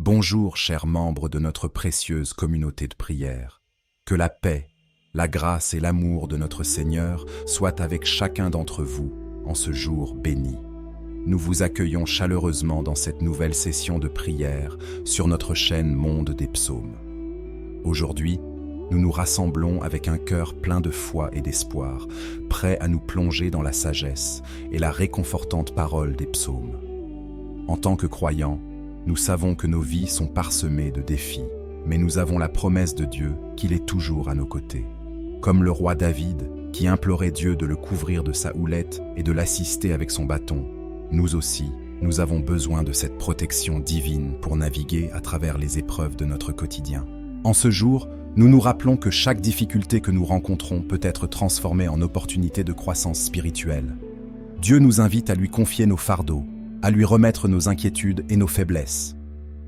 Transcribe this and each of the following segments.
Bonjour, chers membres de notre précieuse communauté de prière. Que la paix, la grâce et l'amour de notre Seigneur soient avec chacun d'entre vous en ce jour béni. Nous vous accueillons chaleureusement dans cette nouvelle session de prière sur notre chaîne Monde des Psaumes. Aujourd'hui, nous nous rassemblons avec un cœur plein de foi et d'espoir, prêts à nous plonger dans la sagesse et la réconfortante parole des psaumes. En tant que croyants, nous savons que nos vies sont parsemées de défis, mais nous avons la promesse de Dieu qu'il est toujours à nos côtés. Comme le roi David, qui implorait Dieu de le couvrir de sa houlette et de l'assister avec son bâton, nous aussi, nous avons besoin de cette protection divine pour naviguer à travers les épreuves de notre quotidien. En ce jour, nous nous rappelons que chaque difficulté que nous rencontrons peut être transformée en opportunité de croissance spirituelle. Dieu nous invite à lui confier nos fardeaux, à lui remettre nos inquiétudes et nos faiblesses.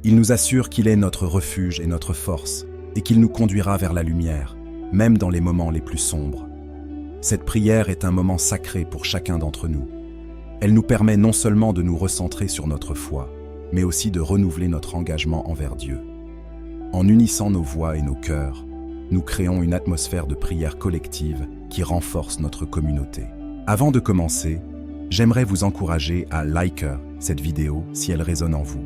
Il nous assure qu'il est notre refuge et notre force, et qu'il nous conduira vers la lumière, même dans les moments les plus sombres. Cette prière est un moment sacré pour chacun d'entre nous. Elle nous permet non seulement de nous recentrer sur notre foi, mais aussi de renouveler notre engagement envers Dieu. En unissant nos voix et nos cœurs, nous créons une atmosphère de prière collective qui renforce notre communauté. Avant de commencer, j'aimerais vous encourager à liker cette vidéo si elle résonne en vous.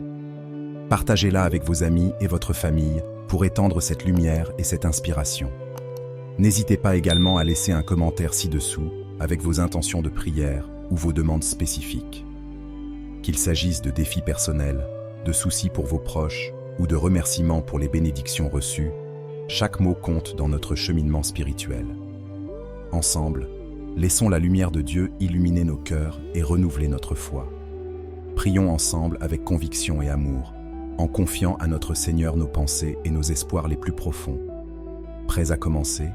Partagez-la avec vos amis et votre famille pour étendre cette lumière et cette inspiration. N'hésitez pas également à laisser un commentaire ci-dessous avec vos intentions de prière ou vos demandes spécifiques. Qu'il s'agisse de défis personnels, de soucis pour vos proches ou de remerciements pour les bénédictions reçues, chaque mot compte dans notre cheminement spirituel. Ensemble, laissons la lumière de Dieu illuminer nos cœurs et renouveler notre foi. Prions ensemble avec conviction et amour, en confiant à notre Seigneur nos pensées et nos espoirs les plus profonds. Prêts à commencer?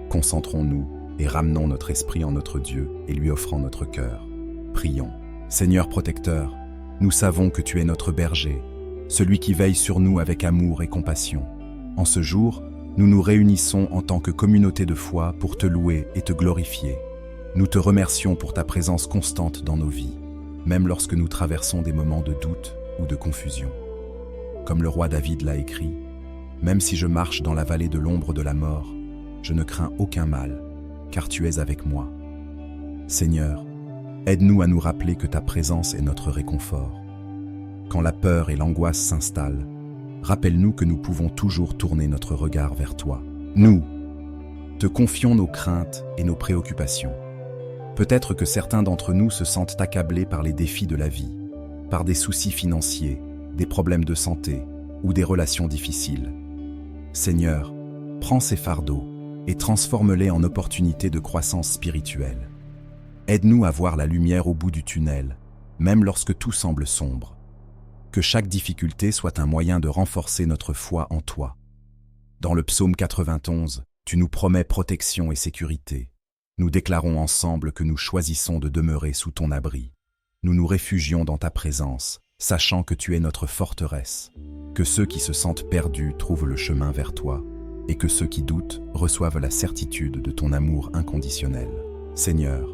Concentrons-nous et ramenons notre esprit en notre Dieu et lui offrant notre cœur. Prions. Seigneur protecteur, nous savons que tu es notre berger, celui qui veille sur nous avec amour et compassion. En ce jour, nous nous réunissons en tant que communauté de foi pour te louer et te glorifier. Nous te remercions pour ta présence constante dans nos vies, même lorsque nous traversons des moments de doute ou de confusion. Comme le roi David l'a écrit, « Même si je marche dans la vallée de l'ombre de la mort, je ne crains aucun mal, car tu es avec moi. » Seigneur, aide-nous à nous rappeler que ta présence est notre réconfort. Quand la peur et l'angoisse s'installent, rappelle-nous que nous pouvons toujours tourner notre regard vers toi. Nous te confions nos craintes et nos préoccupations. Peut-être que certains d'entre nous se sentent accablés par les défis de la vie, par des soucis financiers, des problèmes de santé ou des relations difficiles. Seigneur, prends ces fardeaux et transforme-les en opportunités de croissance spirituelle. Aide-nous à voir la lumière au bout du tunnel, même lorsque tout semble sombre. Que chaque difficulté soit un moyen de renforcer notre foi en toi. Dans le psaume 91, tu nous promets protection et sécurité. Nous déclarons ensemble que nous choisissons de demeurer sous ton abri. Nous nous réfugions dans ta présence, sachant que tu es notre forteresse. Que ceux qui se sentent perdus trouvent le chemin vers toi, et que ceux qui doutent reçoivent la certitude de ton amour inconditionnel. Seigneur,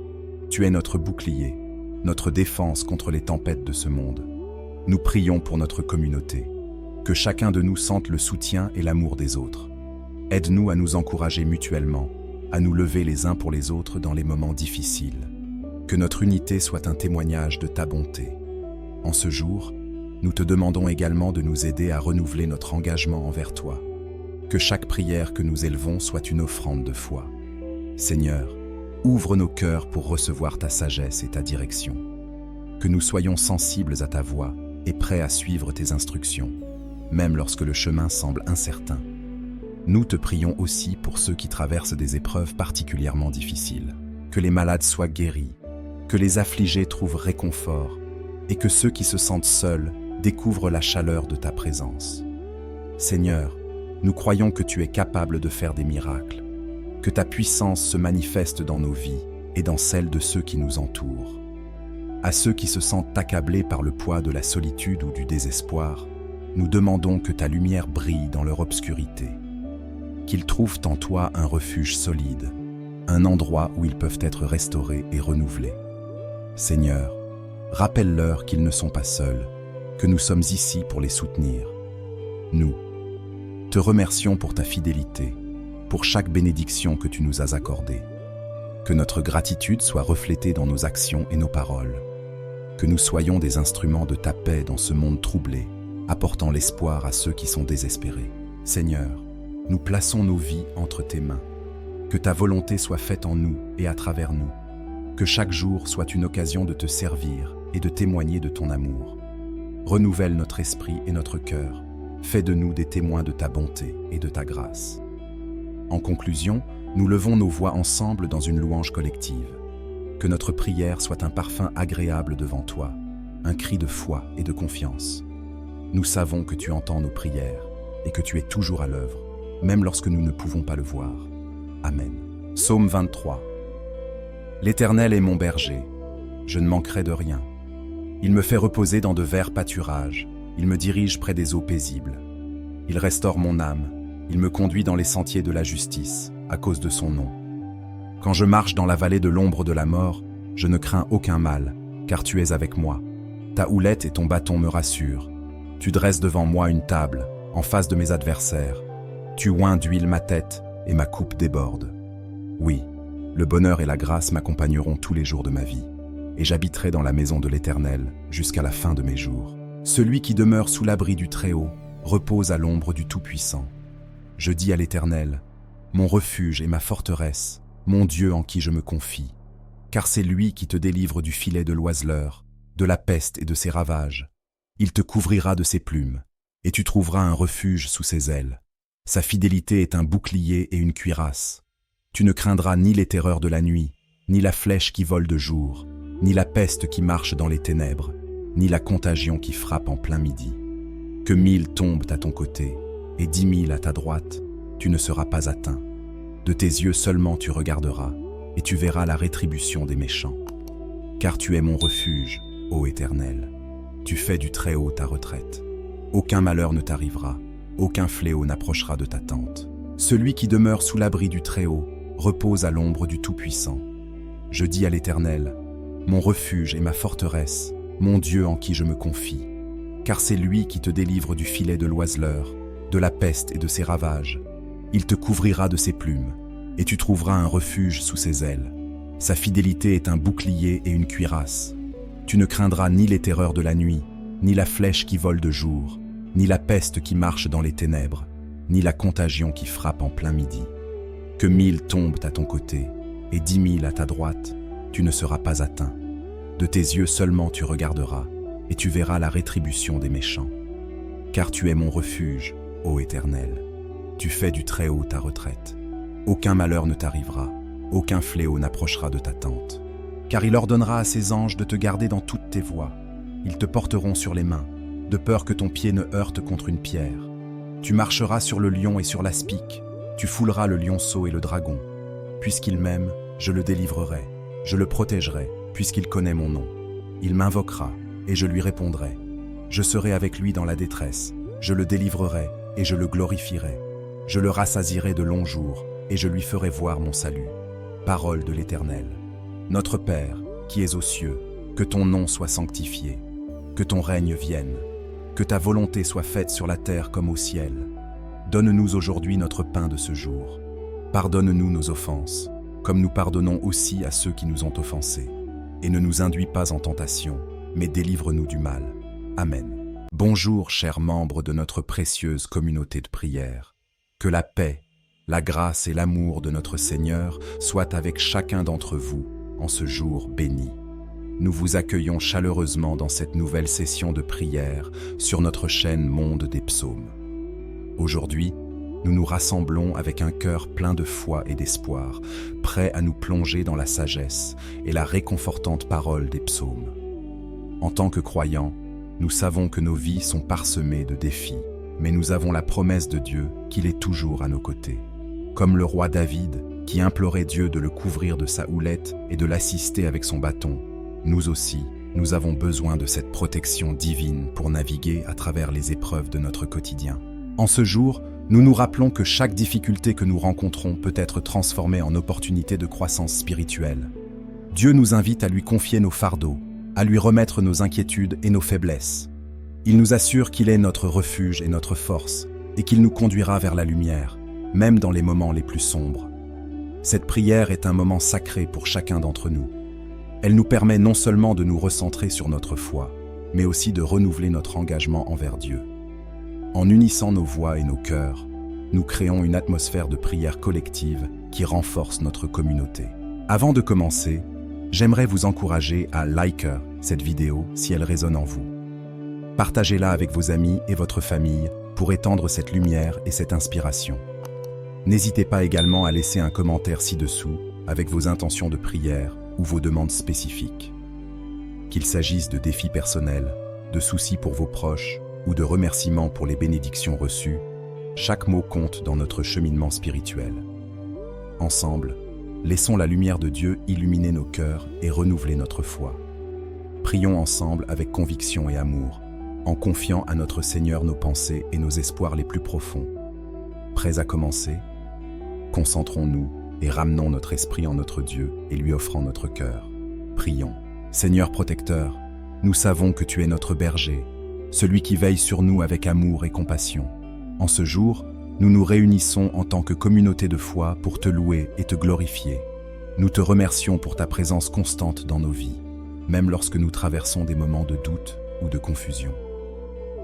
tu es notre bouclier, notre défense contre les tempêtes de ce monde. Nous prions pour notre communauté, que chacun de nous sente le soutien et l'amour des autres. Aide-nous à nous encourager mutuellement, à nous lever les uns pour les autres dans les moments difficiles. Que notre unité soit un témoignage de ta bonté. En ce jour, nous te demandons également de nous aider à renouveler notre engagement envers toi. Que chaque prière que nous élevons soit une offrande de foi. Seigneur, ouvre nos cœurs pour recevoir ta sagesse et ta direction. Que nous soyons sensibles à ta voix et prêts à suivre tes instructions, même lorsque le chemin semble incertain. Nous te prions aussi pour ceux qui traversent des épreuves particulièrement difficiles. Que les malades soient guéris, que les affligés trouvent réconfort, et que ceux qui se sentent seuls découvrent la chaleur de ta présence. Seigneur, nous croyons que tu es capable de faire des miracles, que ta puissance se manifeste dans nos vies et dans celles de ceux qui nous entourent. À ceux qui se sentent accablés par le poids de la solitude ou du désespoir, nous demandons que ta lumière brille dans leur obscurité, qu'ils trouvent en toi un refuge solide, un endroit où ils peuvent être restaurés et renouvelés. Seigneur, rappelle-leur qu'ils ne sont pas seuls, que nous sommes ici pour les soutenir. Nous te remercions pour ta fidélité, pour chaque bénédiction que tu nous as accordée. Que notre gratitude soit reflétée dans nos actions et nos paroles. Que nous soyons des instruments de ta paix dans ce monde troublé, apportant l'espoir à ceux qui sont désespérés. Seigneur, nous plaçons nos vies entre tes mains. Que ta volonté soit faite en nous et à travers nous. Que chaque jour soit une occasion de te servir et de témoigner de ton amour. Renouvelle notre esprit et notre cœur. Fais de nous des témoins de ta bonté et de ta grâce. En conclusion, nous levons nos voix ensemble dans une louange collective. Que notre prière soit un parfum agréable devant toi, un cri de foi et de confiance. Nous savons que tu entends nos prières et que tu es toujours à l'œuvre, même lorsque nous ne pouvons pas le voir. Amen. Psaume 23. L'Éternel est mon berger, je ne manquerai de rien. Il me fait reposer dans de verts pâturages, il me dirige près des eaux paisibles. Il restaure mon âme, il me conduit dans les sentiers de la justice, à cause de son nom. Quand je marche dans la vallée de l'ombre de la mort, je ne crains aucun mal, car tu es avec moi. Ta houlette et ton bâton me rassurent. Tu dresses devant moi une table, en face de mes adversaires. Tu oins d'huile ma tête, et ma coupe déborde. Oui, le bonheur et la grâce m'accompagneront tous les jours de ma vie, et j'habiterai dans la maison de l'Éternel jusqu'à la fin de mes jours. Celui qui demeure sous l'abri du Très-Haut repose à l'ombre du Tout-Puissant. Je dis à l'Éternel, mon refuge et ma forteresse, mon Dieu en qui je me confie, car c'est lui qui te délivre du filet de l'oiseleur, de la peste et de ses ravages. Il te couvrira de ses plumes, et tu trouveras un refuge sous ses ailes. Sa fidélité est un bouclier et une cuirasse. Tu ne craindras ni les terreurs de la nuit, ni la flèche qui vole de jour, ni la peste qui marche dans les ténèbres, ni la contagion qui frappe en plein midi. Que 1000 tombent à ton côté, et 10 000 à ta droite, tu ne seras pas atteint. De tes yeux seulement tu regarderas, et tu verras la rétribution des méchants. Car tu es mon refuge, ô Éternel. Tu fais du Très-Haut ta retraite. Aucun malheur ne t'arrivera, aucun fléau n'approchera de ta tente. Celui qui demeure sous l'abri du Très-Haut repose à l'ombre du Tout-Puissant. Je dis à l'Éternel, mon refuge et ma forteresse, mon Dieu en qui je me confie, car c'est lui qui te délivre du filet de l'oiseleur, de la peste et de ses ravages. Il te couvrira de ses plumes, et tu trouveras un refuge sous ses ailes. Sa fidélité est un bouclier et une cuirasse. Tu ne craindras ni les terreurs de la nuit, ni la flèche qui vole de jour, ni la peste qui marche dans les ténèbres, ni la contagion qui frappe en plein midi. Que 1000 tombent à ton côté, et 10 000 à ta droite, tu ne seras pas atteint. De tes yeux seulement tu regarderas, et tu verras la rétribution des méchants. Car tu es mon refuge, ô Éternel. Tu fais du Très-Haut ta retraite. Aucun malheur ne t'arrivera, aucun fléau n'approchera de ta tente. Car il ordonnera à ses anges de te garder dans toutes tes voies. Ils te porteront sur les mains, de peur que ton pied ne heurte contre une pierre. Tu marcheras sur le lion et sur l'aspic, tu fouleras le lionceau et le dragon. Puisqu'il m'aime, je le délivrerai, je le protégerai, puisqu'il connaît mon nom. Il m'invoquera, et je lui répondrai. Je serai avec lui dans la détresse, je le délivrerai, et je le glorifierai. Je le rassasierai de longs jours, et je lui ferai voir mon salut. Parole de l'Éternel. Notre Père, qui es aux cieux, que ton nom soit sanctifié, que ton règne vienne, que ta volonté soit faite sur la terre comme au ciel. Donne-nous aujourd'hui notre pain de ce jour. Pardonne-nous nos offenses, comme nous pardonnons aussi à ceux qui nous ont offensés. Et ne nous induis pas en tentation, mais délivre-nous du mal. Amen. Bonjour, chers membres de notre précieuse communauté de prière. Que la paix, la grâce et l'amour de notre Seigneur soient avec chacun d'entre vous en ce jour béni. Nous vous accueillons chaleureusement dans cette nouvelle session de prière sur notre chaîne Monde des Psaumes. Aujourd'hui, nous nous rassemblons avec un cœur plein de foi et d'espoir, prêts à nous plonger dans la sagesse et la réconfortante parole des psaumes. En tant que croyants, nous savons que nos vies sont parsemées de défis, mais nous avons la promesse de Dieu qu'il est toujours à nos côtés. Comme le roi David, qui implorait Dieu de le couvrir de sa houlette et de l'assister avec son bâton, nous aussi, nous avons besoin de cette protection divine pour naviguer à travers les épreuves de notre quotidien. En ce jour, nous nous rappelons que chaque difficulté que nous rencontrons peut être transformée en opportunité de croissance spirituelle. Dieu nous invite à lui confier nos fardeaux, à lui remettre nos inquiétudes et nos faiblesses. Il nous assure qu'il est notre refuge et notre force, et qu'il nous conduira vers la lumière, même dans les moments les plus sombres. Cette prière est un moment sacré pour chacun d'entre nous. Elle nous permet non seulement de nous recentrer sur notre foi, mais aussi de renouveler notre engagement envers Dieu. En unissant nos voix et nos cœurs, nous créons une atmosphère de prière collective qui renforce notre communauté. Avant de commencer, j'aimerais vous encourager à liker cette vidéo si elle résonne en vous. Partagez-la avec vos amis et votre famille pour étendre cette lumière et cette inspiration. N'hésitez pas également à laisser un commentaire ci-dessous avec vos intentions de prière ou vos demandes spécifiques. Qu'il s'agisse de défis personnels, de soucis pour vos proches ou de remerciements pour les bénédictions reçues, chaque mot compte dans notre cheminement spirituel. Ensemble, laissons la lumière de Dieu illuminer nos cœurs et renouveler notre foi. Prions ensemble avec conviction et amour, en confiant à notre Seigneur nos pensées et nos espoirs les plus profonds. Prêts à commencer? Concentrons-nous et ramenons notre esprit en notre Dieu et lui offrant notre cœur. Prions. Seigneur protecteur, nous savons que tu es notre berger, celui qui veille sur nous avec amour et compassion. En ce jour, nous nous réunissons en tant que communauté de foi pour te louer et te glorifier. Nous te remercions pour ta présence constante dans nos vies, même lorsque nous traversons des moments de doute ou de confusion.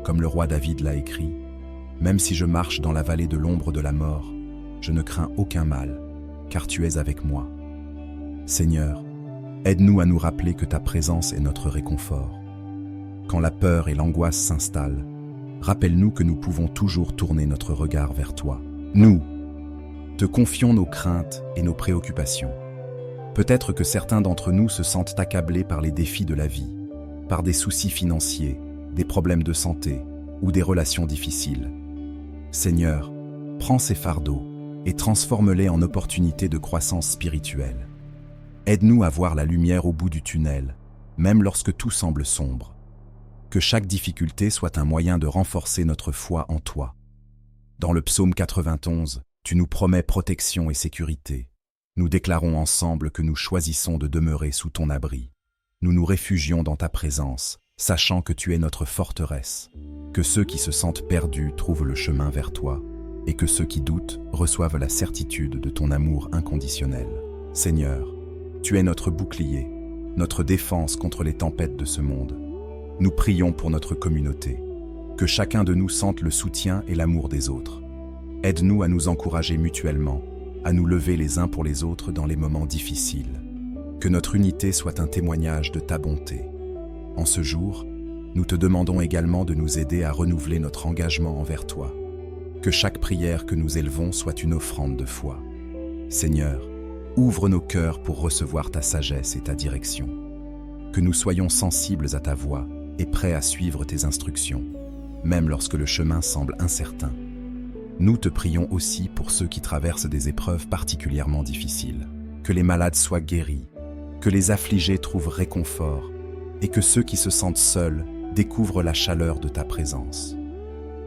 Comme le roi David l'a écrit, « Même si je marche dans la vallée de l'ombre de la mort, je ne crains aucun mal, car tu es avec moi. » Seigneur, aide-nous à nous rappeler que ta présence est notre réconfort. Quand la peur et l'angoisse s'installent, rappelle-nous que nous pouvons toujours tourner notre regard vers toi. Nous te confions nos craintes et nos préoccupations. Peut-être que certains d'entre nous se sentent accablés par les défis de la vie, par des soucis financiers, des problèmes de santé ou des relations difficiles. Seigneur, prends ces fardeaux et transforme-les en opportunités de croissance spirituelle. Aide-nous à voir la lumière au bout du tunnel, même lorsque tout semble sombre. Que chaque difficulté soit un moyen de renforcer notre foi en toi. Dans le psaume 91, tu nous promets protection et sécurité. Nous déclarons ensemble que nous choisissons de demeurer sous ton abri. Nous nous réfugions dans ta présence, sachant que tu es notre forteresse, que ceux qui se sentent perdus trouvent le chemin vers toi, et que ceux qui doutent reçoivent la certitude de ton amour inconditionnel. Seigneur, tu es notre bouclier, notre défense contre les tempêtes de ce monde. Nous prions pour notre communauté, que chacun de nous sente le soutien et l'amour des autres. Aide-nous à nous encourager mutuellement, à nous lever les uns pour les autres dans les moments difficiles. Que notre unité soit un témoignage de ta bonté. En ce jour, nous te demandons également de nous aider à renouveler notre engagement envers toi. Que chaque prière que nous élevons soit une offrande de foi. Seigneur, ouvre nos cœurs pour recevoir ta sagesse et ta direction. Que nous soyons sensibles à ta voix et prêts à suivre tes instructions, même lorsque le chemin semble incertain. Nous te prions aussi pour ceux qui traversent des épreuves particulièrement difficiles. Que les malades soient guéris, que les affligés trouvent réconfort, et que ceux qui se sentent seuls découvrent la chaleur de ta présence.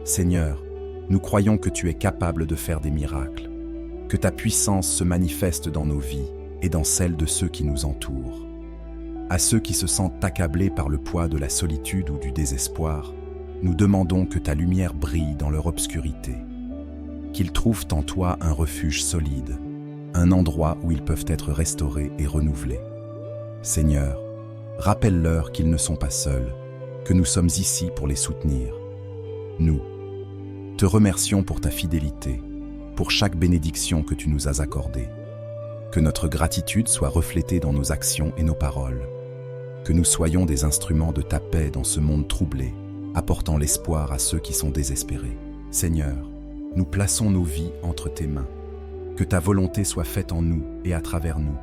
Seigneur, nous croyons que tu es capable de faire des miracles, que ta puissance se manifeste dans nos vies et dans celles de ceux qui nous entourent. À ceux qui se sentent accablés par le poids de la solitude ou du désespoir, nous demandons que ta lumière brille dans leur obscurité, qu'ils trouvent en toi un refuge solide, un endroit où ils peuvent être restaurés et renouvelés. Seigneur, rappelle-leur qu'ils ne sont pas seuls, que nous sommes ici pour les soutenir. Nous te remercions pour ta fidélité, pour chaque bénédiction que tu nous as accordée. Que notre gratitude soit reflétée dans nos actions et nos paroles. Que nous soyons des instruments de ta paix dans ce monde troublé, apportant l'espoir à ceux qui sont désespérés. Seigneur, nous plaçons nos vies entre tes mains. Que ta volonté soit faite en nous et à travers nous.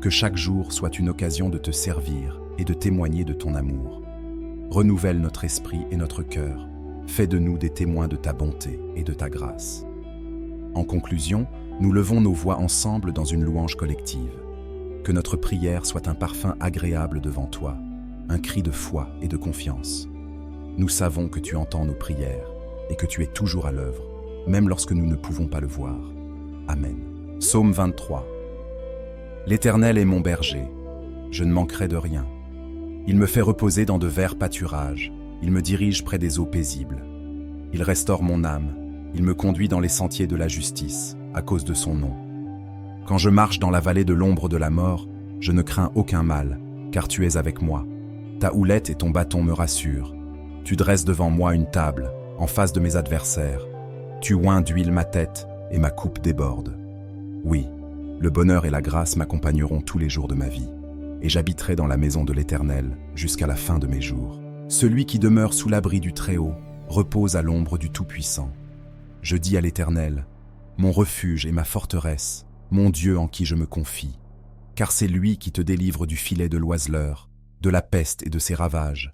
Que chaque jour soit une occasion de te servir et de témoigner de ton amour. Renouvelle notre esprit et notre cœur. Fais de nous des témoins de ta bonté et de ta grâce. En conclusion, nous levons nos voix ensemble dans une louange collective. Que notre prière soit un parfum agréable devant toi, un cri de foi et de confiance. Nous savons que tu entends nos prières et que tu es toujours à l'œuvre, même lorsque nous ne pouvons pas le voir. Amen. Psaume 23. L'Éternel est mon berger, je ne manquerai de rien. Il me fait reposer dans de verts pâturages, il me dirige près des eaux paisibles. Il restaure mon âme, Il me conduit dans les sentiers de la justice, à cause de son nom. Quand je marche dans la vallée de l'ombre de la mort, je ne crains aucun mal, car tu es avec moi. Ta houlette et ton bâton me rassurent. Tu dresses devant moi une table, en face de mes adversaires. Tu oins d'huile ma tête, et ma coupe déborde. Oui, le bonheur et la grâce m'accompagneront tous les jours de ma vie, et j'habiterai dans la maison de l'Éternel jusqu'à la fin de mes jours. Celui qui demeure sous l'abri du Très-Haut repose à l'ombre du Tout-Puissant. Je dis à l'Éternel, mon refuge et ma forteresse, mon Dieu en qui je me confie, car c'est lui qui te délivre du filet de l'oiseleur, de la peste et de ses ravages.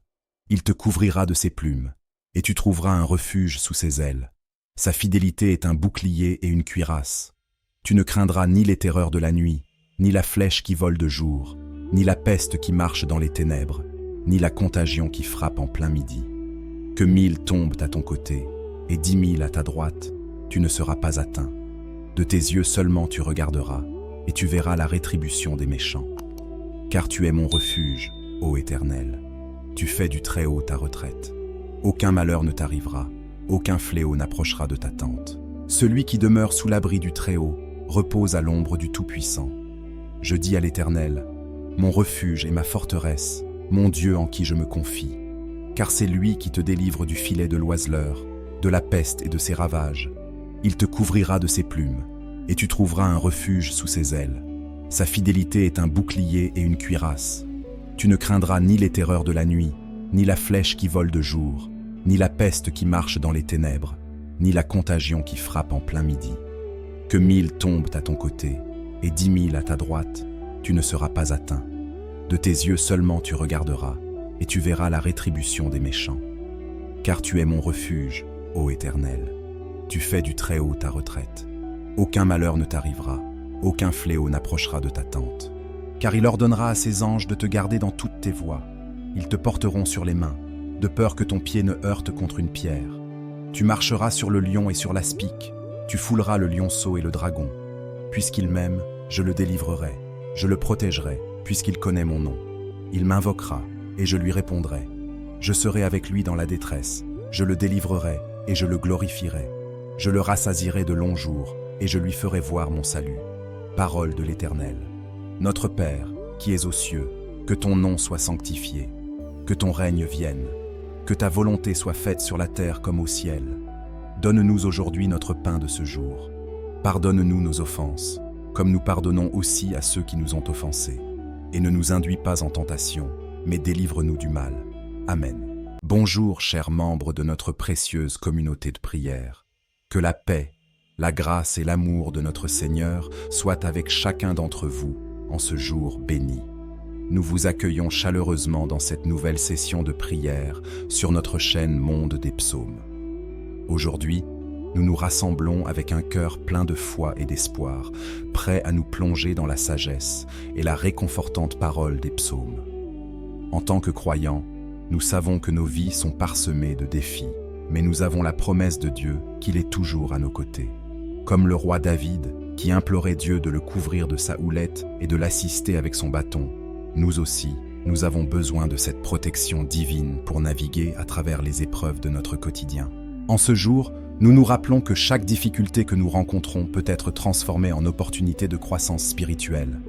Il te couvrira de ses plumes, et tu trouveras un refuge sous ses ailes. Sa fidélité est un bouclier et une cuirasse. Tu ne craindras ni les terreurs de la nuit, ni la flèche qui vole de jour, ni la peste qui marche dans les ténèbres, ni la contagion qui frappe en plein midi. Que 1000 tombent à ton côté, et 10 000 à ta droite, tu ne seras pas atteint. De tes yeux seulement tu regarderas, et tu verras la rétribution des méchants. Car tu es mon refuge, ô Éternel. Tu fais du Très-Haut ta retraite. Aucun malheur ne t'arrivera, aucun fléau n'approchera de ta tente. Celui qui demeure sous l'abri du Très-Haut repose à l'ombre du Tout-Puissant. Je dis à l'Éternel, mon refuge et ma forteresse, mon Dieu en qui je me confie, car c'est lui qui te délivre du filet de l'oiseleur, de la peste et de ses ravages. Il te couvrira de ses plumes, et tu trouveras un refuge sous ses ailes. Sa fidélité est un bouclier et une cuirasse. Tu ne craindras ni les terreurs de la nuit, ni la flèche qui vole de jour, ni la peste qui marche dans les ténèbres, ni la contagion qui frappe en plein midi. Que 1000 tombent à ton côté, et 10 000 à ta droite, tu ne seras pas atteint. De tes yeux seulement tu regarderas, et tu verras la rétribution des méchants. Car tu es mon refuge, ô Éternel. Tu fais du Très-Haut ta retraite. Aucun malheur ne t'arrivera, aucun fléau n'approchera de ta tente. Car il ordonnera à ses anges de te garder dans toutes tes voies. Ils te porteront sur les mains, de peur que ton pied ne heurte contre une pierre. Tu marcheras sur le lion et sur l'aspic, tu fouleras le lionceau et le dragon. Puisqu'il m'aime, je le délivrerai, je le protégerai, puisqu'il connaît mon nom. Il m'invoquera, et je lui répondrai. Je serai avec lui dans la détresse, je le délivrerai, et je le glorifierai. Je le rassasierai de longs jours, et je lui ferai voir mon salut. Parole de l'Éternel. Notre Père, qui es aux cieux, que ton nom soit sanctifié, que ton règne vienne, que ta volonté soit faite sur la terre comme au ciel. Donne-nous aujourd'hui notre pain de ce jour. Pardonne-nous nos offenses, comme nous pardonnons aussi à ceux qui nous ont offensés. Et ne nous induis pas en tentation, mais délivre-nous du mal. Amen. Bonjour, chers membres de notre précieuse communauté de prière. Que la paix, la grâce et l'amour de notre Seigneur soient avec chacun d'entre vous en ce jour béni. Nous vous accueillons chaleureusement dans cette nouvelle session de prière sur notre chaîne Monde des Psaumes. Aujourd'hui, nous nous rassemblons avec un cœur plein de foi et d'espoir, prêts à nous plonger dans la sagesse et la réconfortante parole des psaumes. En tant que croyants, nous savons que nos vies sont parsemées de défis, mais nous avons la promesse de Dieu qu'il est toujours à nos côtés. Comme le roi David, qui implorait Dieu de le couvrir de sa houlette et de l'assister avec son bâton, nous aussi, nous avons besoin de cette protection divine pour naviguer à travers les épreuves de notre quotidien. En ce jour, nous nous rappelons que chaque difficulté que nous rencontrons peut être transformée en opportunité de croissance spirituelle.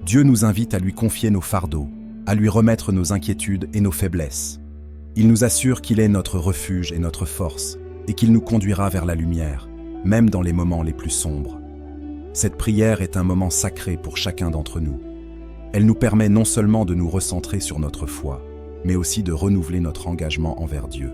Dieu nous invite à lui confier nos fardeaux, à lui remettre nos inquiétudes et nos faiblesses. Il nous assure qu'il est notre refuge et notre force, et qu'il nous conduira vers la lumière, même dans les moments les plus sombres. Cette prière est un moment sacré pour chacun d'entre nous. Elle nous permet non seulement de nous recentrer sur notre foi, mais aussi de renouveler notre engagement envers Dieu.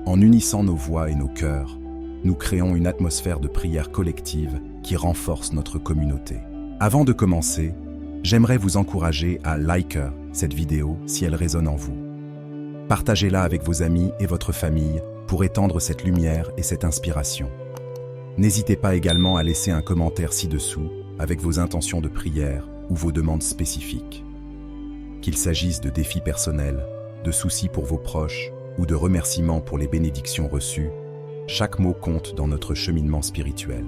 En unissant nos voix et nos cœurs, nous créons une atmosphère de prière collective qui renforce notre communauté. Avant de commencer, j'aimerais vous encourager à liker cette vidéo si elle résonne en vous. Partagez-la avec vos amis et votre famille pour étendre cette lumière et cette inspiration. N'hésitez pas également à laisser un commentaire ci-dessous avec vos intentions de prière ou vos demandes spécifiques. Qu'il s'agisse de défis personnels, de soucis pour vos proches ou de remerciements pour les bénédictions reçues, chaque mot compte dans notre cheminement spirituel.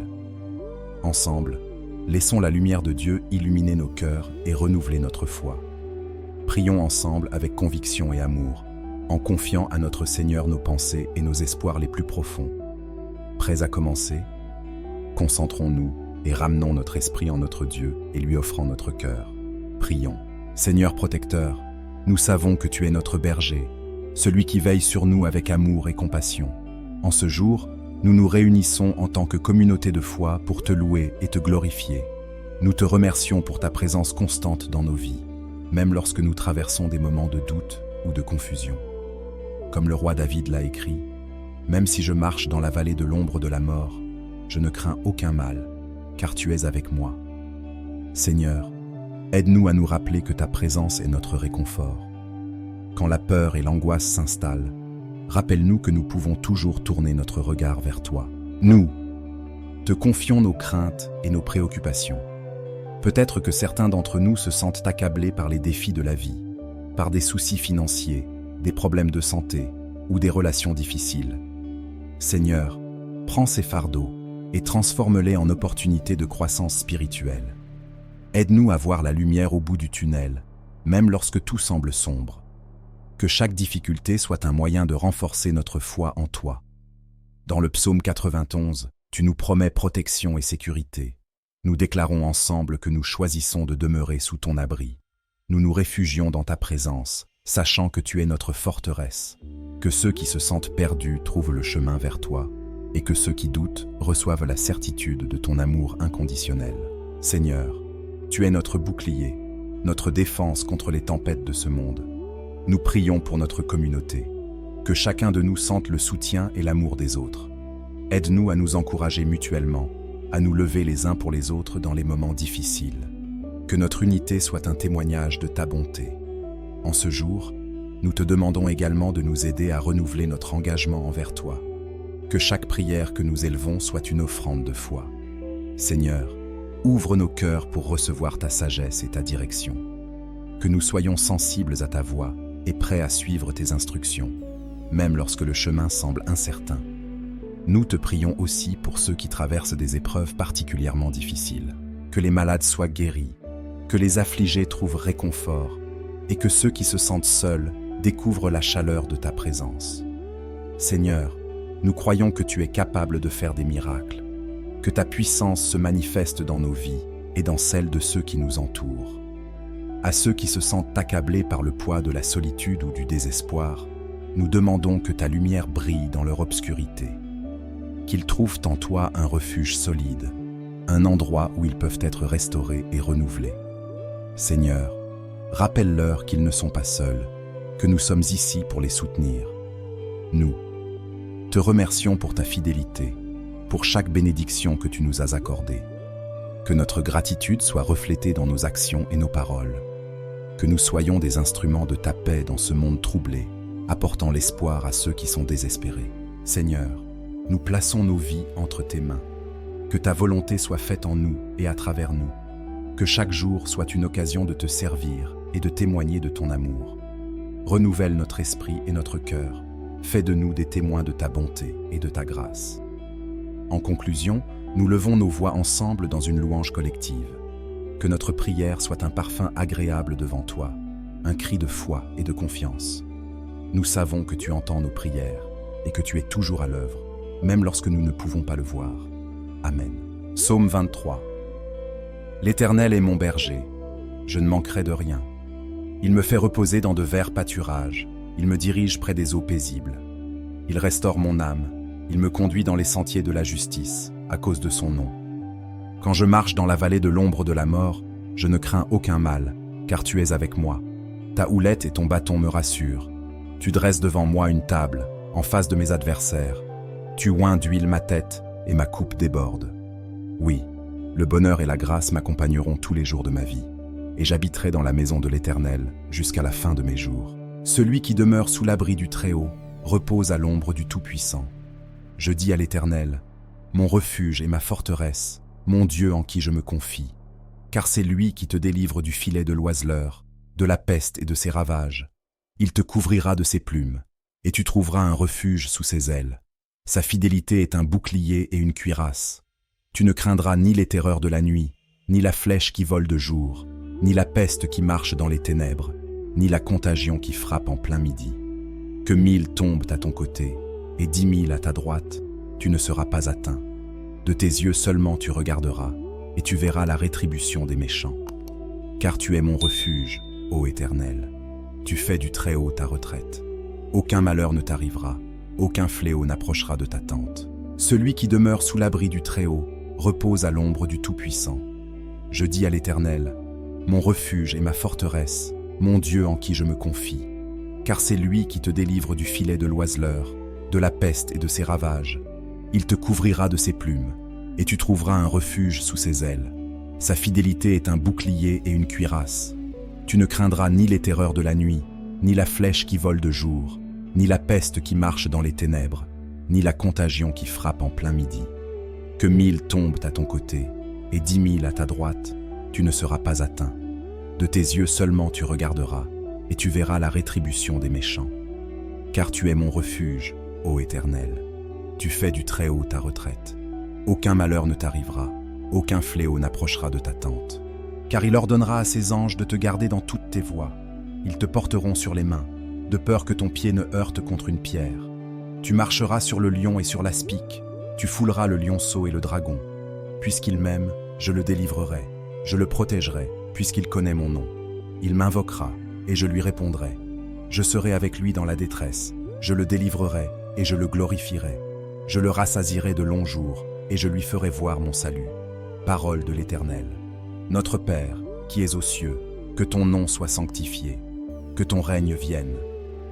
Ensemble, laissons la lumière de Dieu illuminer nos cœurs et renouveler notre foi. Prions ensemble avec conviction et amour, en confiant à notre Seigneur nos pensées et nos espoirs les plus profonds. Prêts à commencer? Concentrons-nous et ramenons notre esprit en notre Dieu et lui offrant notre cœur. Prions. Seigneur protecteur, nous savons que tu es notre berger, celui qui veille sur nous avec amour et compassion. En ce jour, nous nous réunissons en tant que communauté de foi pour te louer et te glorifier. Nous te remercions pour ta présence constante dans nos vies, même lorsque nous traversons des moments de doute ou de confusion. Comme le roi David l'a écrit, « Même si je marche dans la vallée de l'ombre de la mort, je ne crains aucun mal, car tu es avec moi. » Seigneur, aide-nous à nous rappeler que ta présence est notre réconfort. Quand la peur et l'angoisse s'installent, rappelle-nous que nous pouvons toujours tourner notre regard vers toi. Nous te confions nos craintes et nos préoccupations. Peut-être que certains d'entre nous se sentent accablés par les défis de la vie, par des soucis financiers, des problèmes de santé ou des relations difficiles. Seigneur, prends ces fardeaux et transforme-les en opportunités de croissance spirituelle. Aide-nous à voir la lumière au bout du tunnel, même lorsque tout semble sombre. Que chaque difficulté soit un moyen de renforcer notre foi en toi. Dans le psaume 91, tu nous promets protection et sécurité. Nous déclarons ensemble que nous choisissons de demeurer sous ton abri. Nous nous réfugions dans ta présence, sachant que tu es notre forteresse. Que ceux qui se sentent perdus trouvent le chemin vers toi, et que ceux qui doutent reçoivent la certitude de ton amour inconditionnel. Seigneur, tu es notre bouclier, notre défense contre les tempêtes de ce monde. Nous prions pour notre communauté, que chacun de nous sente le soutien et l'amour des autres. Aide-nous à nous encourager mutuellement, à nous lever les uns pour les autres dans les moments difficiles. Que notre unité soit un témoignage de ta bonté. En ce jour, nous te demandons également de nous aider à renouveler notre engagement envers toi. Que chaque prière que nous élevons soit une offrande de foi. Seigneur, ouvre nos cœurs pour recevoir ta sagesse et ta direction. Que nous soyons sensibles à ta voix et prêts à suivre tes instructions, même lorsque le chemin semble incertain. Nous te prions aussi pour ceux qui traversent des épreuves particulièrement difficiles. Que les malades soient guéris, que les affligés trouvent réconfort et que ceux qui se sentent seuls découvrent la chaleur de ta présence. Seigneur, nous croyons que tu es capable de faire des miracles, que ta puissance se manifeste dans nos vies et dans celles de ceux qui nous entourent. À ceux qui se sentent accablés par le poids de la solitude ou du désespoir, nous demandons que ta lumière brille dans leur obscurité, qu'ils trouvent en toi un refuge solide, un endroit où ils peuvent être restaurés et renouvelés. Seigneur, rappelle-leur qu'ils ne sont pas seuls, que nous sommes ici pour les soutenir. Nous te remercions pour ta fidélité, pour chaque bénédiction que tu nous as accordée. Que notre gratitude soit reflétée dans nos actions et nos paroles. Que nous soyons des instruments de ta paix dans ce monde troublé, apportant l'espoir à ceux qui sont désespérés. Seigneur, nous plaçons nos vies entre tes mains. Que ta volonté soit faite en nous et à travers nous. Que chaque jour soit une occasion de te servir et de témoigner de ton amour. Renouvelle notre esprit et notre cœur. Fais de nous des témoins de ta bonté et de ta grâce. En conclusion, nous levons nos voix ensemble dans une louange collective. Que notre prière soit un parfum agréable devant toi, un cri de foi et de confiance. Nous savons que tu entends nos prières et que tu es toujours à l'œuvre, même lorsque nous ne pouvons pas le voir. Amen. Psaume 23. L'Éternel est mon berger, je ne manquerai de rien. Il me fait reposer dans de verts pâturages, il me dirige près des eaux paisibles. Il restaure mon âme, il me conduit dans les sentiers de la justice, à cause de son nom. Quand je marche dans la vallée de l'ombre de la mort, je ne crains aucun mal, car tu es avec moi. Ta houlette et ton bâton me rassurent. Tu dresses devant moi une table, en face de mes adversaires. Tu oins d'huile ma tête, et ma coupe déborde. Oui, le bonheur et la grâce m'accompagneront tous les jours de ma vie, et j'habiterai dans la maison de l'Éternel jusqu'à la fin de mes jours. Celui qui demeure sous l'abri du Très-Haut repose à l'ombre du Tout-Puissant. Je dis à l'Éternel, mon refuge et ma forteresse, mon Dieu en qui je me confie, car c'est lui qui te délivre du filet de l'oiseleur, de la peste et de ses ravages. Il te couvrira de ses plumes, et tu trouveras un refuge sous ses ailes. Sa fidélité est un bouclier et une cuirasse. Tu ne craindras ni les terreurs de la nuit, ni la flèche qui vole de jour, ni la peste qui marche dans les ténèbres, ni la contagion qui frappe en plein midi. Que 1000 tombent à ton côté, et 10 000 à ta droite, tu ne seras pas atteint. De tes yeux seulement tu regarderas, et tu verras la rétribution des méchants. Car tu es mon refuge, ô Éternel. Tu fais du Très-Haut ta retraite. Aucun malheur ne t'arrivera, aucun fléau n'approchera de ta tente. Celui qui demeure sous l'abri du Très-Haut repose à l'ombre du Tout-Puissant. Je dis à l'Éternel, mon refuge et ma forteresse, mon Dieu en qui je me confie. Car c'est lui qui te délivre du filet de l'oiseleur, de la peste et de ses ravages. Il te couvrira de ses plumes, et tu trouveras un refuge sous ses ailes. Sa fidélité est un bouclier et une cuirasse. Tu ne craindras ni les terreurs de la nuit, ni la flèche qui vole de jour, ni la peste qui marche dans les ténèbres, ni la contagion qui frappe en plein midi. Que 1000 tombent à ton côté, et 10 000 à ta droite, tu ne seras pas atteint. De tes yeux seulement tu regarderas, et tu verras la rétribution des méchants. Car tu es mon refuge, ô Éternel. Tu fais du Très-Haut ta retraite. Aucun malheur ne t'arrivera, aucun fléau n'approchera de ta tente. Car il ordonnera à ses anges de te garder dans toutes tes voies. Ils te porteront sur les mains, de peur que ton pied ne heurte contre une pierre. Tu marcheras sur le lion et sur l'aspic, tu fouleras le lionceau et le dragon. Puisqu'il m'aime, je le délivrerai, je le protégerai, puisqu'il connaît mon nom. Il m'invoquera, et je lui répondrai. Je serai avec lui dans la détresse, je le délivrerai, et je le glorifierai. Je le rassasierai de longs jours, et je lui ferai voir mon salut. Parole de l'Éternel. Notre Père, qui es aux cieux, que ton nom soit sanctifié, que ton règne vienne,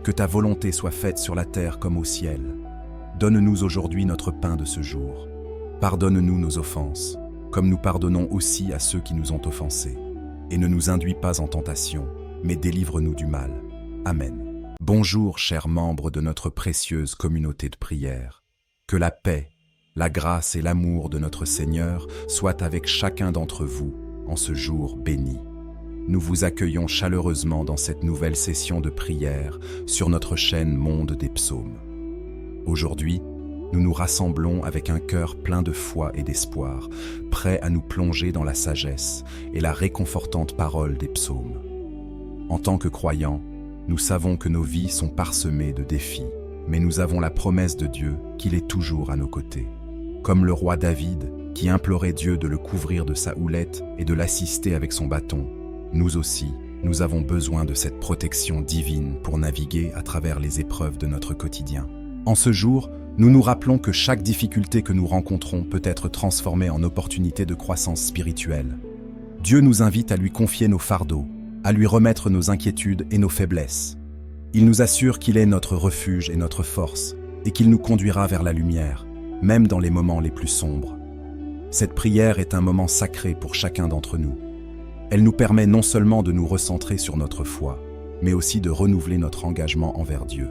que ta volonté soit faite sur la terre comme au ciel. Donne-nous aujourd'hui notre pain de ce jour. Pardonne-nous nos offenses, comme nous pardonnons aussi à ceux qui nous ont offensés. Et ne nous induis pas en tentation, mais délivre-nous du mal. Amen. Bonjour, chers membres de notre précieuse communauté de prière. Que la paix, la grâce et l'amour de notre Seigneur soient avec chacun d'entre vous en ce jour béni. Nous vous accueillons chaleureusement dans cette nouvelle session de prière sur notre chaîne Monde des Psaumes. Aujourd'hui, nous nous rassemblons avec un cœur plein de foi et d'espoir, prêts à nous plonger dans la sagesse et la réconfortante parole des psaumes. En tant que croyants, nous savons que nos vies sont parsemées de défis, mais nous avons la promesse de Dieu qu'il est toujours à nos côtés. Comme le roi David, qui implorait Dieu de le couvrir de sa houlette et de l'assister avec son bâton, nous aussi, nous avons besoin de cette protection divine pour naviguer à travers les épreuves de notre quotidien. En ce jour, nous nous rappelons que chaque difficulté que nous rencontrons peut être transformée en opportunité de croissance spirituelle. Dieu nous invite à lui confier nos fardeaux, à lui remettre nos inquiétudes et nos faiblesses. Il nous assure qu'il est notre refuge et notre force, et qu'il nous conduira vers la lumière, même dans les moments les plus sombres. Cette prière est un moment sacré pour chacun d'entre nous. Elle nous permet non seulement de nous recentrer sur notre foi, mais aussi de renouveler notre engagement envers Dieu.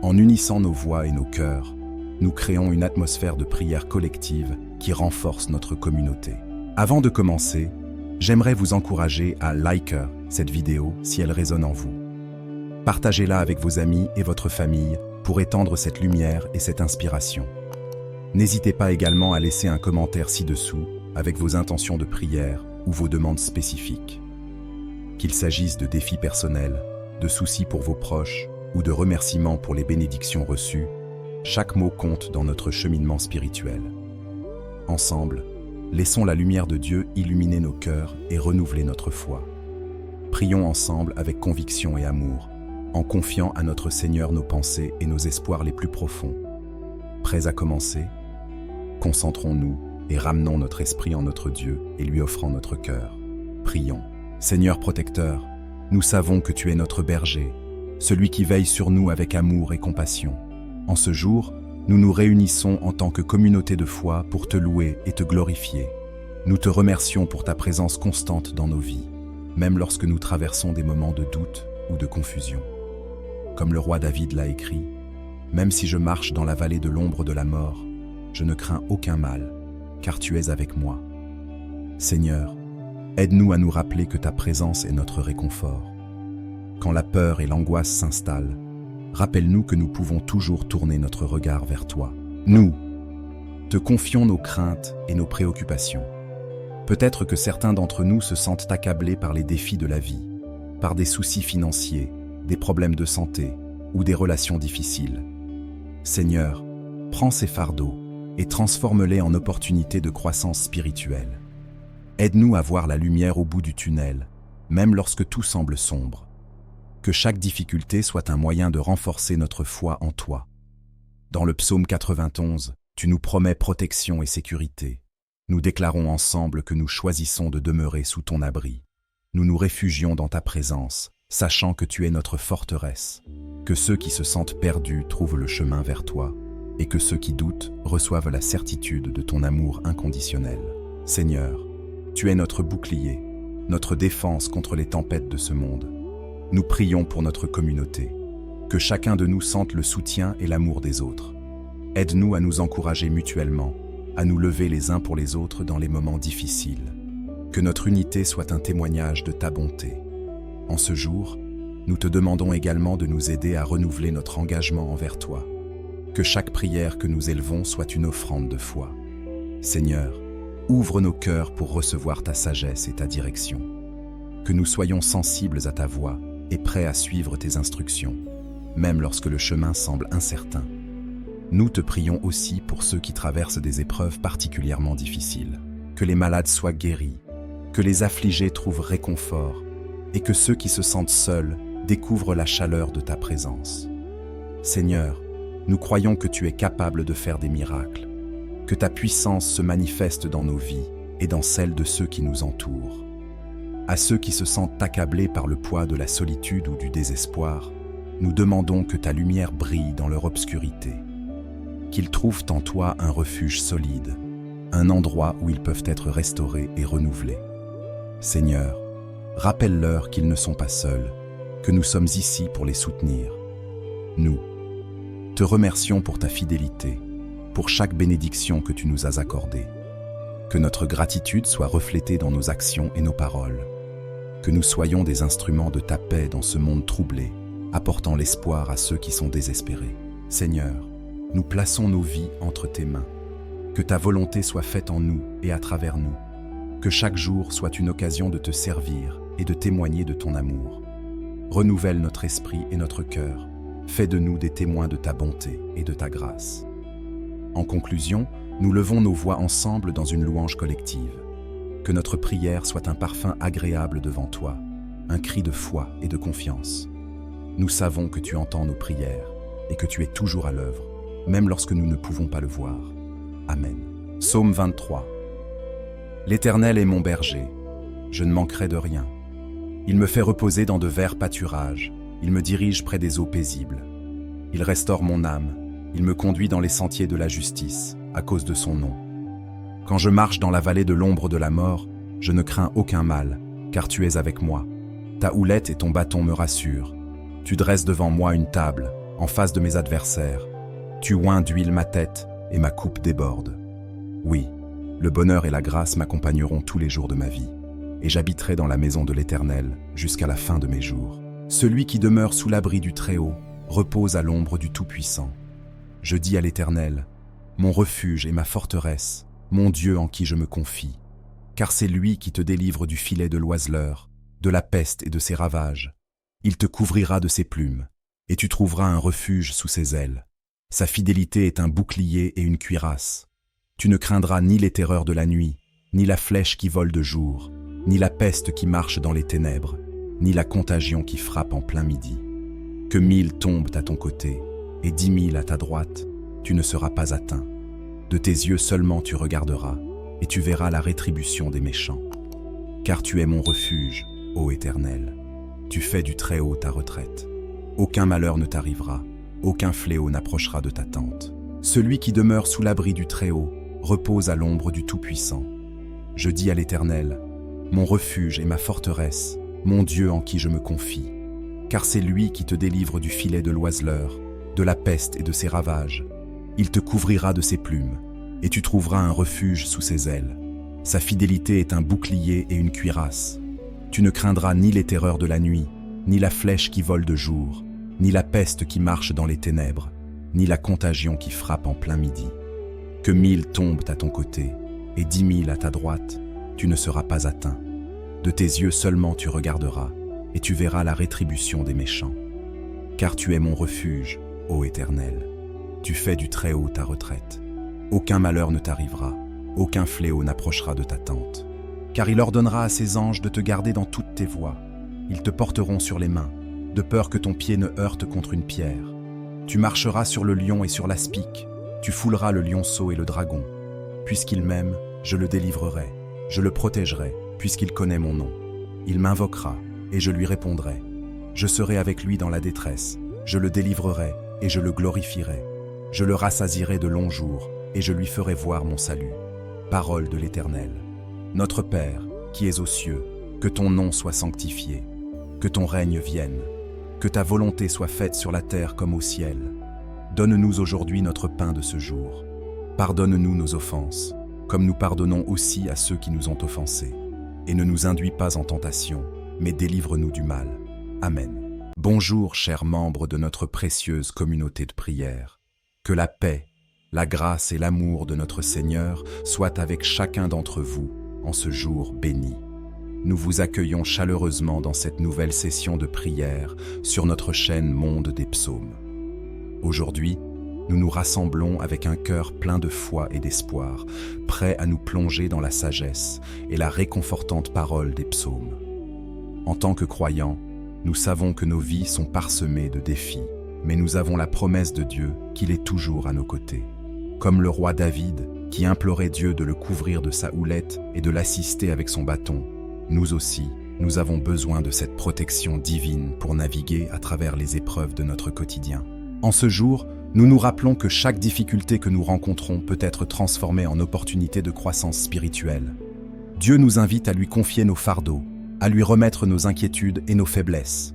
En unissant nos voix et nos cœurs, nous créons une atmosphère de prière collective qui renforce notre communauté. Avant de commencer, j'aimerais vous encourager à liker cette vidéo si elle résonne en vous. Partagez-la avec vos amis et votre famille pour étendre cette lumière et cette inspiration. N'hésitez pas également à laisser un commentaire ci-dessous avec vos intentions de prière ou vos demandes spécifiques. Qu'il s'agisse de défis personnels, de soucis pour vos proches ou de remerciements pour les bénédictions reçues, chaque mot compte dans notre cheminement spirituel. Ensemble, laissons la lumière de Dieu illuminer nos cœurs et renouveler notre foi. Prions ensemble avec conviction et amour, en confiant à notre Seigneur nos pensées et nos espoirs les plus profonds. Prêts à commencer? Concentrons-nous et ramenons notre esprit en notre Dieu et lui offrant notre cœur. Prions. Seigneur protecteur, nous savons que tu es notre berger, celui qui veille sur nous avec amour et compassion. En ce jour, nous nous réunissons en tant que communauté de foi pour te louer et te glorifier. Nous te remercions pour ta présence constante dans nos vies, même lorsque nous traversons des moments de doute ou de confusion. Comme le roi David l'a écrit, « Même si je marche dans la vallée de l'ombre de la mort, je ne crains aucun mal, car tu es avec moi. » Seigneur, aide-nous à nous rappeler que ta présence est notre réconfort. Quand la peur et l'angoisse s'installent, rappelle-nous que nous pouvons toujours tourner notre regard vers toi. Nous te confions nos craintes et nos préoccupations. Peut-être que certains d'entre nous se sentent accablés par les défis de la vie, par des soucis financiers, des problèmes de santé ou des relations difficiles. Seigneur, Prends ces fardeaux et transforme-les en opportunités de croissance spirituelle. Aide-nous à voir la lumière au bout du tunnel, même lorsque tout semble sombre. Que chaque difficulté soit un moyen de renforcer notre foi en toi. Dans le psaume 91, tu nous promets protection et sécurité. Nous déclarons ensemble que nous choisissons de demeurer sous ton abri. Nous nous réfugions dans ta présence, sachant que tu es notre forteresse. Que ceux qui se sentent perdus trouvent le chemin vers toi, et que ceux qui doutent reçoivent la certitude de ton amour inconditionnel. Seigneur, tu es notre bouclier, notre défense contre les tempêtes de ce monde. Nous prions pour notre communauté, que chacun de nous sente le soutien et l'amour des autres. Aide-nous à nous encourager mutuellement, à nous lever les uns pour les autres dans les moments difficiles. Que notre unité soit un témoignage de ta bonté. En ce jour, nous te demandons également de nous aider à renouveler notre engagement envers toi. Que chaque prière que nous élevons soit une offrande de foi. Seigneur, ouvre nos cœurs pour recevoir ta sagesse et ta direction. Que nous soyons sensibles à ta voix et prêts à suivre tes instructions, même lorsque le chemin semble incertain. Nous te prions aussi pour ceux qui traversent des épreuves particulièrement difficiles. Que les malades soient guéris, que les affligés trouvent réconfort et que ceux qui se sentent seuls découvrent la chaleur de ta présence. Seigneur, nous croyons que tu es capable de faire des miracles, que ta puissance se manifeste dans nos vies et dans celles de ceux qui nous entourent. À ceux qui se sentent accablés par le poids de la solitude ou du désespoir, nous demandons que ta lumière brille dans leur obscurité, qu'ils trouvent en toi un refuge solide, un endroit où ils peuvent être restaurés et renouvelés. Seigneur, rappelle-leur qu'ils ne sont pas seuls, que nous sommes ici pour les soutenir. Nous te remercions pour ta fidélité, pour chaque bénédiction que tu nous as accordée. Que notre gratitude soit reflétée dans nos actions et nos paroles. Que nous soyons des instruments de ta paix dans ce monde troublé, apportant l'espoir à ceux qui sont désespérés. Seigneur, nous plaçons nos vies entre tes mains. Que ta volonté soit faite en nous et à travers nous. Que chaque jour soit une occasion de te servir et de témoigner de ton amour. Renouvelle notre esprit et notre cœur. Fais de nous des témoins de ta bonté et de ta grâce. En conclusion, nous levons nos voix ensemble dans une louange collective. Que notre prière soit un parfum agréable devant toi, un cri de foi et de confiance. Nous savons que tu entends nos prières et que tu es toujours à l'œuvre, même lorsque nous ne pouvons pas le voir. Amen. Psaume 23. L'Éternel est mon berger, je ne manquerai de rien. Il me fait reposer dans de verts pâturages, il me dirige près des eaux paisibles. Il restaure mon âme, il me conduit dans les sentiers de la justice, à cause de son nom. Quand je marche dans la vallée de l'ombre de la mort, je ne crains aucun mal, car tu es avec moi. Ta houlette et ton bâton me rassurent. Tu dresses devant moi une table, en face de mes adversaires. Tu oins d'huile ma tête, et ma coupe déborde. Oui, le bonheur et la grâce m'accompagneront tous les jours de ma vie, et j'habiterai dans la maison de l'Éternel jusqu'à la fin de mes jours. Celui qui demeure sous l'abri du Très-Haut repose à l'ombre du Tout-Puissant. Je dis à l'Éternel, mon refuge et ma forteresse, mon Dieu en qui je me confie, car c'est lui qui te délivre du filet de l'oiseleur, de la peste et de ses ravages. Il te couvrira de ses plumes, et tu trouveras un refuge sous ses ailes. Sa fidélité est un bouclier et une cuirasse. Tu ne craindras ni les terreurs de la nuit, ni la flèche qui vole de jour, ni la peste qui marche dans les ténèbres, ni la contagion qui frappe en plein midi. Que 1000 tombent à ton côté, et 10 000 à ta droite, tu ne seras pas atteint. De tes yeux seulement tu regarderas, et tu verras la rétribution des méchants. Car tu es mon refuge, ô Éternel. Tu fais du Très-Haut ta retraite. Aucun malheur ne t'arrivera, aucun fléau n'approchera de ta tente. Celui qui demeure sous l'abri du Très-Haut repose à l'ombre du Tout-Puissant. Je dis à l'Éternel, mon refuge et ma forteresse, mon Dieu en qui je me confie. Car c'est lui qui te délivre du filet de l'oiseleur, de la peste et de ses ravages. Il te couvrira de ses plumes, et tu trouveras un refuge sous ses ailes. Sa fidélité est un bouclier et une cuirasse. Tu ne craindras ni les terreurs de la nuit, ni la flèche qui vole de jour, ni la peste qui marche dans les ténèbres, ni la contagion qui frappe en plein midi. Que 1000 tombent à ton côté, et 10 000 à ta droite, tu ne seras pas atteint. De tes yeux seulement tu regarderas, et tu verras la rétribution des méchants. Car tu es mon refuge, ô Éternel. tu fais du Très-Haut ta retraite. Aucun malheur ne t'arrivera, aucun fléau n'approchera de ta tente. Car il ordonnera à ses anges de te garder dans toutes tes voies. Ils te porteront sur les mains, de peur que ton pied ne heurte contre une pierre. Tu marcheras sur le lion et sur l'aspic, tu fouleras le lionceau et le dragon. Puisqu'il m'aime, je le délivrerai, je le protégerai, puisqu'il connaît mon nom. Il m'invoquera, et je lui répondrai. Je serai avec lui dans la détresse, je le délivrerai, et je le glorifierai. Je le rassasierai de longs jours, et je lui ferai voir mon salut. Parole de l'Éternel. Notre Père, qui es aux cieux, que ton nom soit sanctifié, que ton règne vienne, que ta volonté soit faite sur la terre comme au ciel. Donne-nous aujourd'hui notre pain de ce jour. Pardonne-nous nos offenses, comme nous pardonnons aussi à ceux qui nous ont offensés. Et ne nous induis pas en tentation, mais délivre-nous du mal. Amen. Bonjour, chers membres de notre précieuse communauté de prière. Que la paix, la grâce et l'amour de notre Seigneur soient avec chacun d'entre vous en ce jour béni. Nous vous accueillons chaleureusement dans cette nouvelle session de prière sur notre chaîne Monde des Psaumes. Aujourd'hui, nous nous rassemblons avec un cœur plein de foi et d'espoir, prêts à nous plonger dans la sagesse et la réconfortante parole des psaumes. En tant que croyants, nous savons que nos vies sont parsemées de défis, mais nous avons la promesse de Dieu qu'il est toujours à nos côtés. Comme le roi David, qui implorait Dieu de le couvrir de sa houlette et de l'assister avec son bâton, nous aussi, nous avons besoin de cette protection divine pour naviguer à travers les épreuves de notre quotidien. En ce jour, nous nous rappelons que chaque difficulté que nous rencontrons peut être transformée en opportunité de croissance spirituelle. Dieu nous invite à lui confier nos fardeaux, à lui remettre nos inquiétudes et nos faiblesses.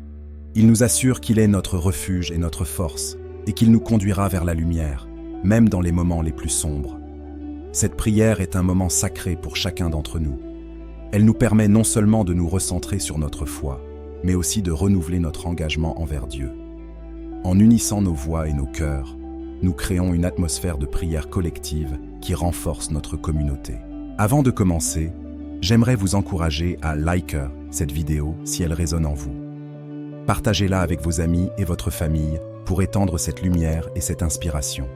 Il nous assure qu'il est notre refuge et notre force, et qu'il nous conduira vers la lumière, même dans les moments les plus sombres. Cette prière est un moment sacré pour chacun d'entre nous. Elle nous permet non seulement de nous recentrer sur notre foi, mais aussi de renouveler notre engagement envers Dieu. En unissant nos voix et nos cœurs, nous créons une atmosphère de prière collective qui renforce notre communauté. Avant de commencer, j'aimerais vous encourager à liker cette vidéo si elle résonne en vous. Partagez-la avec vos amis et votre famille pour étendre cette lumière et cette inspiration.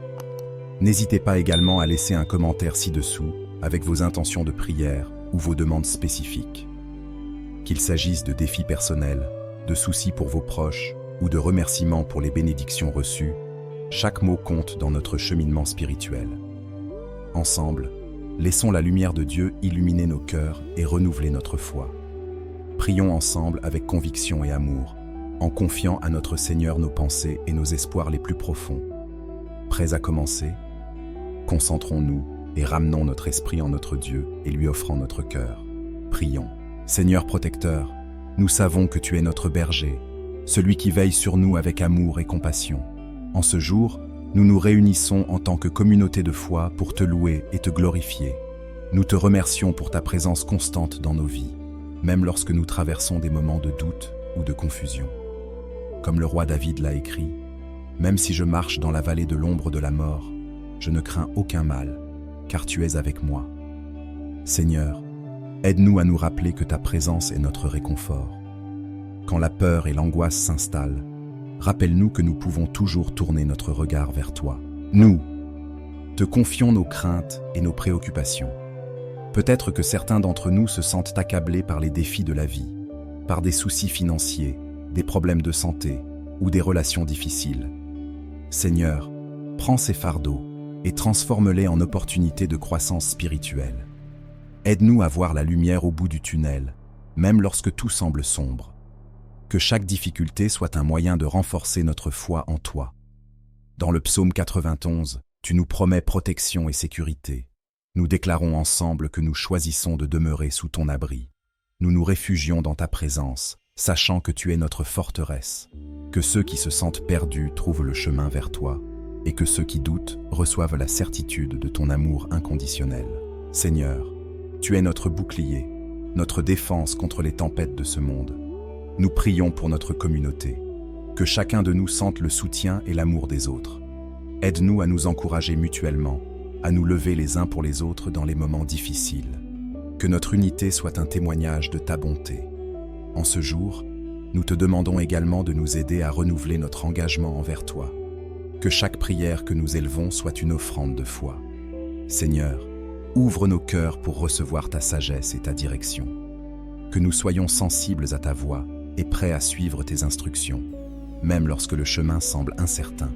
N'hésitez pas également à laisser un commentaire ci-dessous avec vos intentions de prière ou vos demandes spécifiques. Qu'il s'agisse de défis personnels, de soucis pour vos proches ou de remerciements pour les bénédictions reçues, chaque mot compte dans notre cheminement spirituel. Ensemble, laissons la lumière de Dieu illuminer nos cœurs et renouveler notre foi. Prions ensemble avec conviction et amour, en confiant à notre Seigneur nos pensées et nos espoirs les plus profonds. Prêts à commencer? Concentrons-nous et ramenons notre esprit en notre Dieu et lui offrant notre cœur. Prions. Seigneur protecteur, nous savons que tu es notre berger, celui qui veille sur nous avec amour et compassion. En ce jour, nous nous réunissons en tant que communauté de foi pour te louer et te glorifier. Nous te remercions pour ta présence constante dans nos vies, même lorsque nous traversons des moments de doute ou de confusion. Comme le roi David l'a écrit, « Même si je marche dans la vallée de l'ombre de la mort, je ne crains aucun mal, car tu es avec moi. » Seigneur, aide-nous à nous rappeler que ta présence est notre réconfort. Quand la peur et l'angoisse s'installent, rappelle-nous que nous pouvons toujours tourner notre regard vers toi. Nous te confions nos craintes et nos préoccupations. Peut-être que certains d'entre nous se sentent accablés par les défis de la vie, par des soucis financiers, des problèmes de santé ou des relations difficiles. Seigneur, prends ces fardeaux et transforme-les en opportunités de croissance spirituelle. Aide-nous à voir la lumière au bout du tunnel, même lorsque tout semble sombre. Que chaque difficulté soit un moyen de renforcer notre foi en toi. Dans le psaume 91, tu nous promets protection et sécurité. Nous déclarons ensemble que nous choisissons de demeurer sous ton abri. Nous nous réfugions dans ta présence, sachant que tu es notre forteresse. Que ceux qui se sentent perdus trouvent le chemin vers toi, et que ceux qui doutent reçoivent la certitude de ton amour inconditionnel. Seigneur, tu es notre bouclier, notre défense contre les tempêtes de ce monde. Nous prions pour notre communauté, que chacun de nous sente le soutien et l'amour des autres. Aide-nous à nous encourager mutuellement, à nous lever les uns pour les autres dans les moments difficiles. Que notre unité soit un témoignage de ta bonté. En ce jour, nous te demandons également de nous aider à renouveler notre engagement envers toi. Que chaque prière que nous élevons soit une offrande de foi. Seigneur, ouvre nos cœurs pour recevoir ta sagesse et ta direction. Que nous soyons sensibles à ta voix et prêts à suivre tes instructions, même lorsque le chemin semble incertain.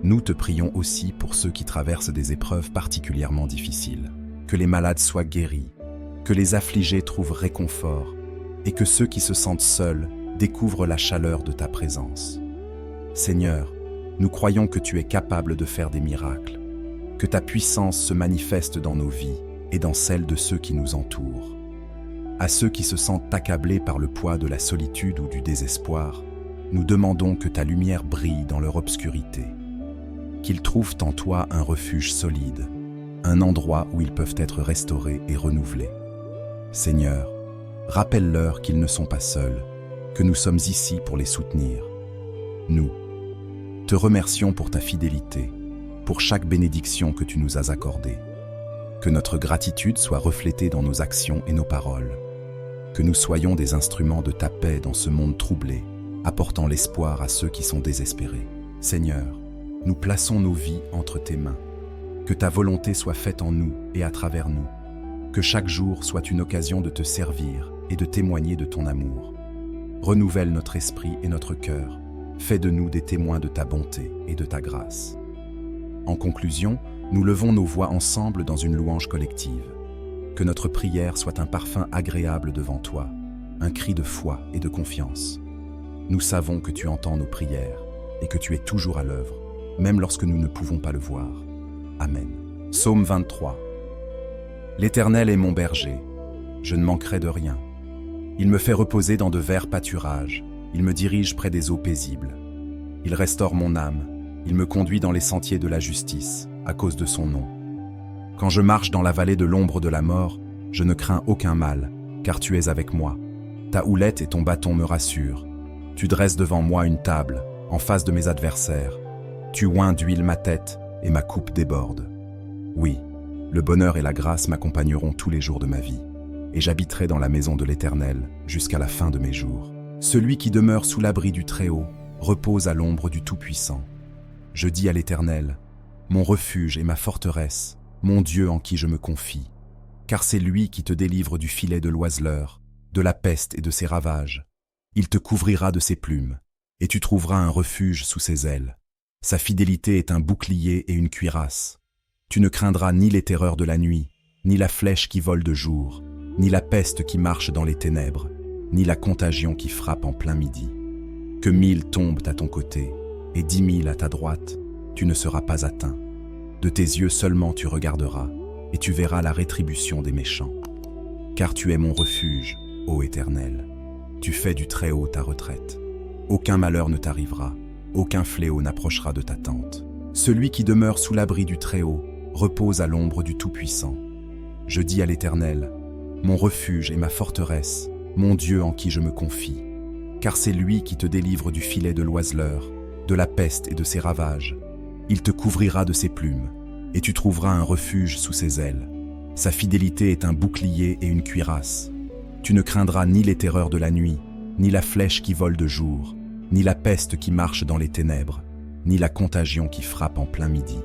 Nous te prions aussi pour ceux qui traversent des épreuves particulièrement difficiles. Que les malades soient guéris, que les affligés trouvent réconfort et que ceux qui se sentent seuls découvrent la chaleur de ta présence. Seigneur, nous croyons que tu es capable de faire des miracles, que ta puissance se manifeste dans nos vies et dans celles de ceux qui nous entourent. À ceux qui se sentent accablés par le poids de la solitude ou du désespoir, nous demandons que ta lumière brille dans leur obscurité, qu'ils trouvent en toi un refuge solide, un endroit où ils peuvent être restaurés et renouvelés. Seigneur, rappelle-leur qu'ils ne sont pas seuls, que nous sommes ici pour les soutenir. Nous te remercions pour ta fidélité, pour chaque bénédiction que tu nous as accordée. Que notre gratitude soit reflétée dans nos actions et nos paroles. Que nous soyons des instruments de ta paix dans ce monde troublé, apportant l'espoir à ceux qui sont désespérés. Seigneur, nous plaçons nos vies entre tes mains. Que ta volonté soit faite en nous et à travers nous. Que chaque jour soit une occasion de te servir et de témoigner de ton amour. Renouvelle notre esprit et notre cœur. Fais de nous des témoins de ta bonté et de ta grâce. En conclusion, nous levons nos voix ensemble dans une louange collective. Que notre prière soit un parfum agréable devant toi, un cri de foi et de confiance. Nous savons que tu entends nos prières et que tu es toujours à l'œuvre, même lorsque nous ne pouvons pas le voir. Amen. Psaume 23. L'Éternel est mon berger, je ne manquerai de rien. Il me fait reposer dans de verts pâturages, il me dirige près des eaux paisibles. Il restaure mon âme, il me conduit dans les sentiers de la justice, à cause de son nom. Quand je marche dans la vallée de l'ombre de la mort, je ne crains aucun mal, car tu es avec moi. Ta houlette et ton bâton me rassurent. Tu dresses devant moi une table, en face de mes adversaires. Tu oins d'huile ma tête, et ma coupe déborde. Oui, le bonheur et la grâce m'accompagneront tous les jours de ma vie, et j'habiterai dans la maison de l'Éternel jusqu'à la fin de mes jours. Celui qui demeure sous l'abri du Très-Haut repose à l'ombre du Tout-Puissant. Je dis à l'Éternel, mon refuge et ma forteresse, mon Dieu en qui je me confie, car c'est lui qui te délivre du filet de l'oiseleur, de la peste et de ses ravages. Il te couvrira de ses plumes, et tu trouveras un refuge sous ses ailes. Sa fidélité est un bouclier et une cuirasse. Tu ne craindras ni les terreurs de la nuit, ni la flèche qui vole de jour, ni la peste qui marche dans les ténèbres, ni la contagion qui frappe en plein midi. Que 1000 tombent à ton côté, et 10 000 à ta droite, tu ne seras pas atteint. De tes yeux seulement tu regarderas, et tu verras la rétribution des méchants. Car tu es mon refuge, ô Éternel. Tu fais du Très-Haut ta retraite. Aucun malheur ne t'arrivera, aucun fléau n'approchera de ta tente. Celui qui demeure sous l'abri du Très-Haut repose à l'ombre du Tout-Puissant. Je dis à l'Éternel, mon refuge et ma forteresse, mon Dieu en qui je me confie, car c'est lui qui te délivre du filet de l'oiseleur, de la peste et de ses ravages. Il te couvrira de ses plumes, et tu trouveras un refuge sous ses ailes. Sa fidélité est un bouclier et une cuirasse. Tu ne craindras ni les terreurs de la nuit, ni la flèche qui vole de jour, ni la peste qui marche dans les ténèbres, ni la contagion qui frappe en plein midi.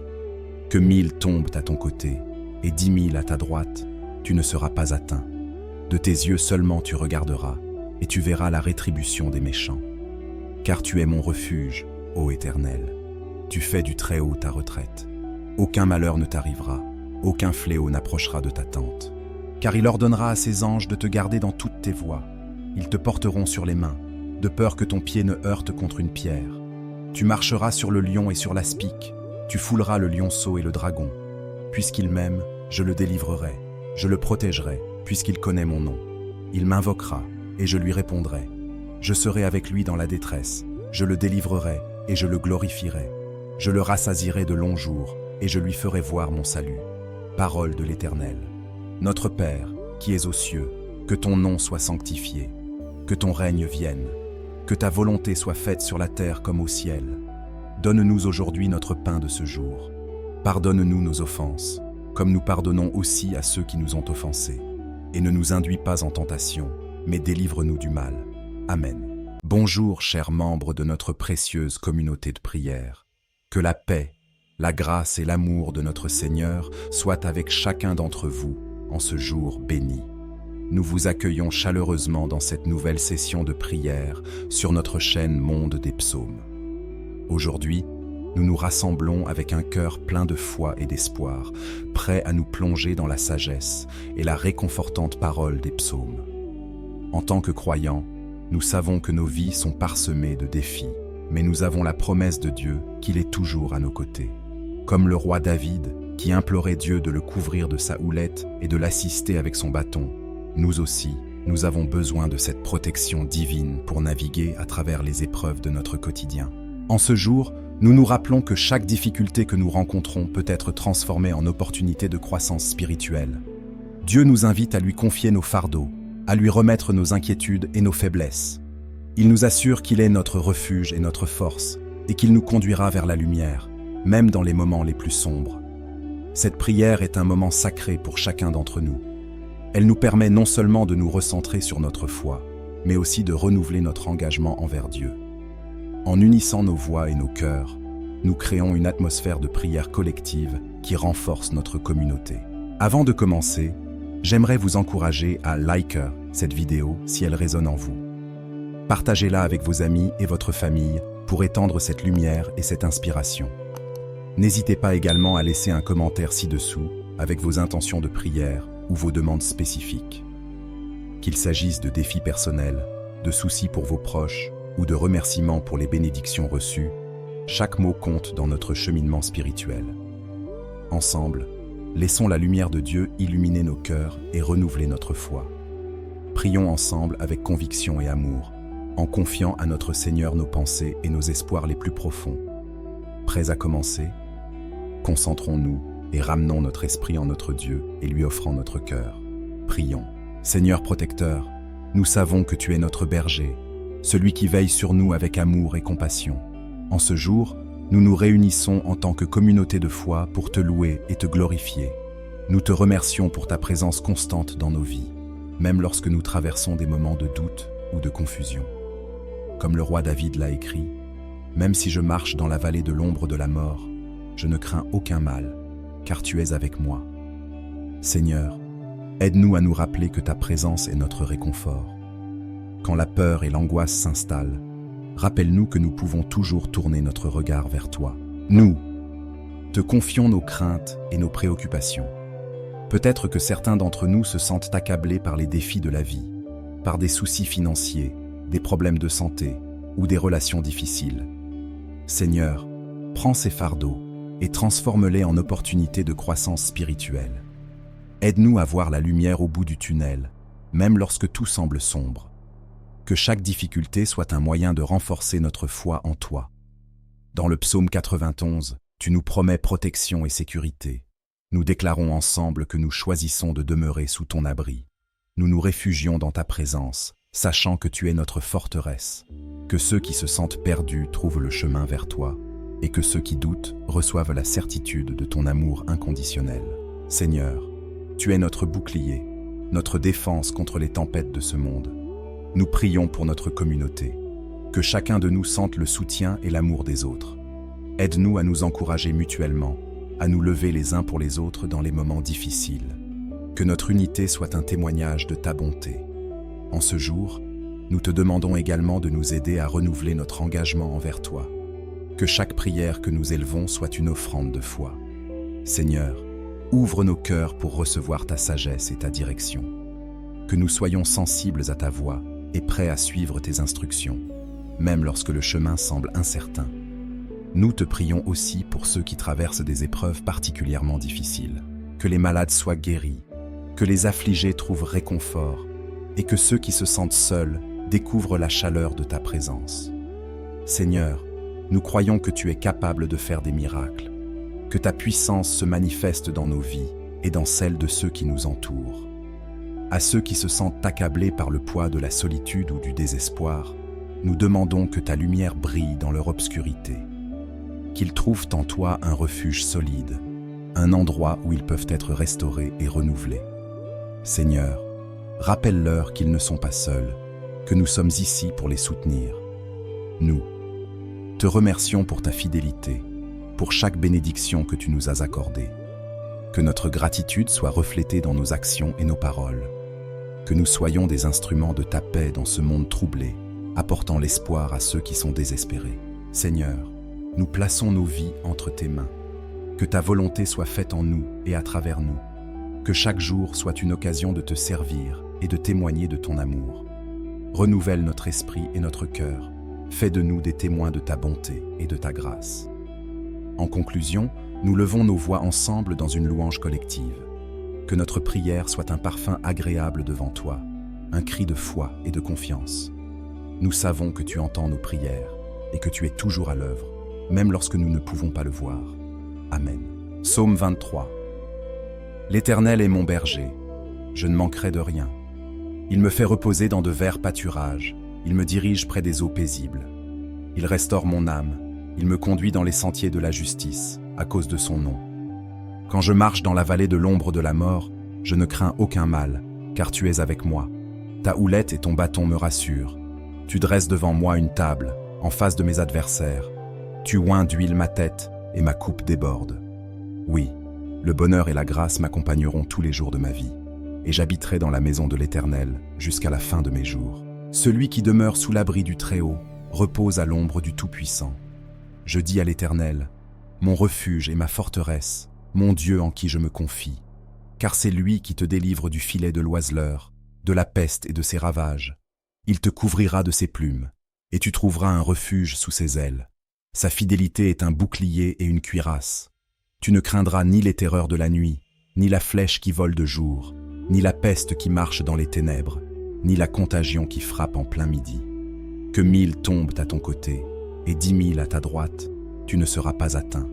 Que 1000 tombent à ton côté, et 10 000 à ta droite, tu ne seras pas atteint. De tes yeux seulement tu regarderas, et tu verras la rétribution des méchants. Car tu es mon refuge, ô Éternel. Tu fais du Très-Haut ta retraite. Aucun malheur ne t'arrivera, aucun fléau n'approchera de ta tente. Car il ordonnera à ses anges de te garder dans toutes tes voies. Ils te porteront sur les mains, de peur que ton pied ne heurte contre une pierre. Tu marcheras sur le lion et sur l'aspic, tu fouleras le lionceau et le dragon. Puisqu'il m'aime, je le délivrerai, je le protégerai, puisqu'il connaît mon nom. Il m'invoquera, et je lui répondrai. Je serai avec lui dans la détresse, je le délivrerai, et je le glorifierai. Je le rassasierai de longs jours, et je lui ferai voir mon salut. Parole de l'Éternel. Notre Père, qui es aux cieux, que ton nom soit sanctifié, que ton règne vienne, que ta volonté soit faite sur la terre comme au ciel. Donne-nous aujourd'hui notre pain de ce jour. Pardonne-nous nos offenses, comme nous pardonnons aussi à ceux qui nous ont offensés. Et ne nous induis pas en tentation, mais délivre-nous du mal. Amen. Bonjour, chers membres de notre précieuse communauté de prière. Que la paix, la grâce et l'amour de notre Seigneur soient avec chacun d'entre vous en ce jour béni. Nous vous accueillons chaleureusement dans cette nouvelle session de prière sur notre chaîne Monde des Psaumes. Aujourd'hui, nous nous rassemblons avec un cœur plein de foi et d'espoir, prêts à nous plonger dans la sagesse et la réconfortante parole des psaumes. En tant que croyants, nous savons que nos vies sont parsemées de défis, mais nous avons la promesse de Dieu qu'il est toujours à nos côtés. Comme le roi David, qui implorait Dieu de le couvrir de sa houlette et de l'assister avec son bâton, nous aussi, nous avons besoin de cette protection divine pour naviguer à travers les épreuves de notre quotidien. En ce jour, nous nous rappelons que chaque difficulté que nous rencontrons peut être transformée en opportunité de croissance spirituelle. Dieu nous invite à lui confier nos fardeaux, à lui remettre nos inquiétudes et nos faiblesses. Il nous assure qu'il est notre refuge et notre force, et qu'il nous conduira vers la lumière, même dans les moments les plus sombres. Cette prière est un moment sacré pour chacun d'entre nous. Elle nous permet non seulement de nous recentrer sur notre foi, mais aussi de renouveler notre engagement envers Dieu. En unissant nos voix et nos cœurs, nous créons une atmosphère de prière collective qui renforce notre communauté. Avant de commencer, j'aimerais vous encourager à liker cette vidéo si elle résonne en vous. Partagez-la avec vos amis et votre famille pour étendre cette lumière et cette inspiration. N'hésitez pas également à laisser un commentaire ci-dessous avec vos intentions de prière ou vos demandes spécifiques. Qu'il s'agisse de défis personnels, de soucis pour vos proches ou de remerciements pour les bénédictions reçues, chaque mot compte dans notre cheminement spirituel. Ensemble, laissons la lumière de Dieu illuminer nos cœurs et renouveler notre foi. Prions ensemble avec conviction et amour, en confiant à notre Seigneur nos pensées et nos espoirs les plus profonds. Prêts à commencer? Concentrons-nous et ramenons notre esprit en notre Dieu et lui offrant notre cœur. Prions. Seigneur protecteur, nous savons que tu es notre berger, celui qui veille sur nous avec amour et compassion. En ce jour, nous nous réunissons en tant que communauté de foi pour te louer et te glorifier. Nous te remercions pour ta présence constante dans nos vies, même lorsque nous traversons des moments de doute ou de confusion. Comme le roi David l'a écrit, « Même si je marche dans la vallée de l'ombre de la mort, je ne crains aucun mal, car tu es avec moi. » Seigneur, aide-nous à nous rappeler que ta présence est notre réconfort. Quand la peur et l'angoisse s'installent, rappelle-nous que nous pouvons toujours tourner notre regard vers toi. Nous te confions nos craintes et nos préoccupations. Peut-être que certains d'entre nous se sentent accablés par les défis de la vie, par des soucis financiers, des problèmes de santé ou des relations difficiles. Seigneur, prends ces fardeaux et transforme-les en opportunités de croissance spirituelle. Aide-nous à voir la lumière au bout du tunnel, même lorsque tout semble sombre. Que chaque difficulté soit un moyen de renforcer notre foi en toi. Dans le psaume 91, tu nous promets protection et sécurité. Nous déclarons ensemble que nous choisissons de demeurer sous ton abri. Nous nous réfugions dans ta présence, sachant que tu es notre forteresse. Que ceux qui se sentent perdus trouvent le chemin vers toi, et que ceux qui doutent reçoivent la certitude de ton amour inconditionnel. Seigneur, tu es notre bouclier, notre défense contre les tempêtes de ce monde. Nous prions pour notre communauté, que chacun de nous sente le soutien et l'amour des autres. Aide-nous à nous encourager mutuellement, à nous lever les uns pour les autres dans les moments difficiles. Que notre unité soit un témoignage de ta bonté. En ce jour, nous te demandons également de nous aider à renouveler notre engagement envers toi. Que chaque prière que nous élevons soit une offrande de foi. Seigneur, ouvre nos cœurs pour recevoir ta sagesse et ta direction. Que nous soyons sensibles à ta voix et prêts à suivre tes instructions, même lorsque le chemin semble incertain. Nous te prions aussi pour ceux qui traversent des épreuves particulièrement difficiles. Que les malades soient guéris, que les affligés trouvent réconfort et que ceux qui se sentent seuls découvrent la chaleur de ta présence. Seigneur, nous croyons que tu es capable de faire des miracles, que ta puissance se manifeste dans nos vies et dans celles de ceux qui nous entourent. À ceux qui se sentent accablés par le poids de la solitude ou du désespoir, nous demandons que ta lumière brille dans leur obscurité, qu'ils trouvent en toi un refuge solide, un endroit où ils peuvent être restaurés et renouvelés. Seigneur, rappelle-leur qu'ils ne sont pas seuls, que nous sommes ici pour les soutenir. Nous te remercions pour ta fidélité pour chaque bénédiction que tu nous as accordée. Que notre gratitude soit reflétée dans nos actions et nos paroles. Que nous soyons des instruments de ta paix dans ce monde troublé, apportant l'espoir à ceux qui sont désespérés. Seigneur, nous plaçons nos vies entre tes mains. Que ta volonté soit faite en nous et à travers nous. Que chaque jour soit une occasion de te servir et de témoigner de ton amour. Renouvelle notre esprit et notre cœur. Fais de nous des témoins de ta bonté et de ta grâce. En conclusion, nous levons nos voix ensemble dans une louange collective. Que notre prière soit un parfum agréable devant toi, un cri de foi et de confiance. Nous savons que tu entends nos prières et que tu es toujours à l'œuvre, même lorsque nous ne pouvons pas le voir. Amen. Psaume 23. L'Éternel est mon berger, je ne manquerai de rien. Il me fait reposer dans de verts pâturages, il me dirige près des eaux paisibles. Il restaure mon âme, il me conduit dans les sentiers de la justice, à cause de son nom. Quand je marche dans la vallée de l'ombre de la mort, je ne crains aucun mal, car tu es avec moi. Ta houlette et ton bâton me rassurent. Tu dresses devant moi une table, en face de mes adversaires. Tu oins d'huile ma tête, et ma coupe déborde. Oui, le bonheur et la grâce m'accompagneront tous les jours de ma vie, et j'habiterai dans la maison de l'Éternel jusqu'à la fin de mes jours. Celui qui demeure sous l'abri du Très-Haut repose à l'ombre du Tout-Puissant. Je dis à l'Éternel, mon refuge et ma forteresse, mon Dieu en qui je me confie, car c'est lui qui te délivre du filet de l'oiseleur, de la peste et de ses ravages. Il te couvrira de ses plumes, et tu trouveras un refuge sous ses ailes. Sa fidélité est un bouclier et une cuirasse. Tu ne craindras ni les terreurs de la nuit, ni la flèche qui vole de jour, ni la peste qui marche dans les ténèbres, ni la contagion qui frappe en plein midi. Que 1000 tombent à ton côté, et 10 000 à ta droite, tu ne seras pas atteint.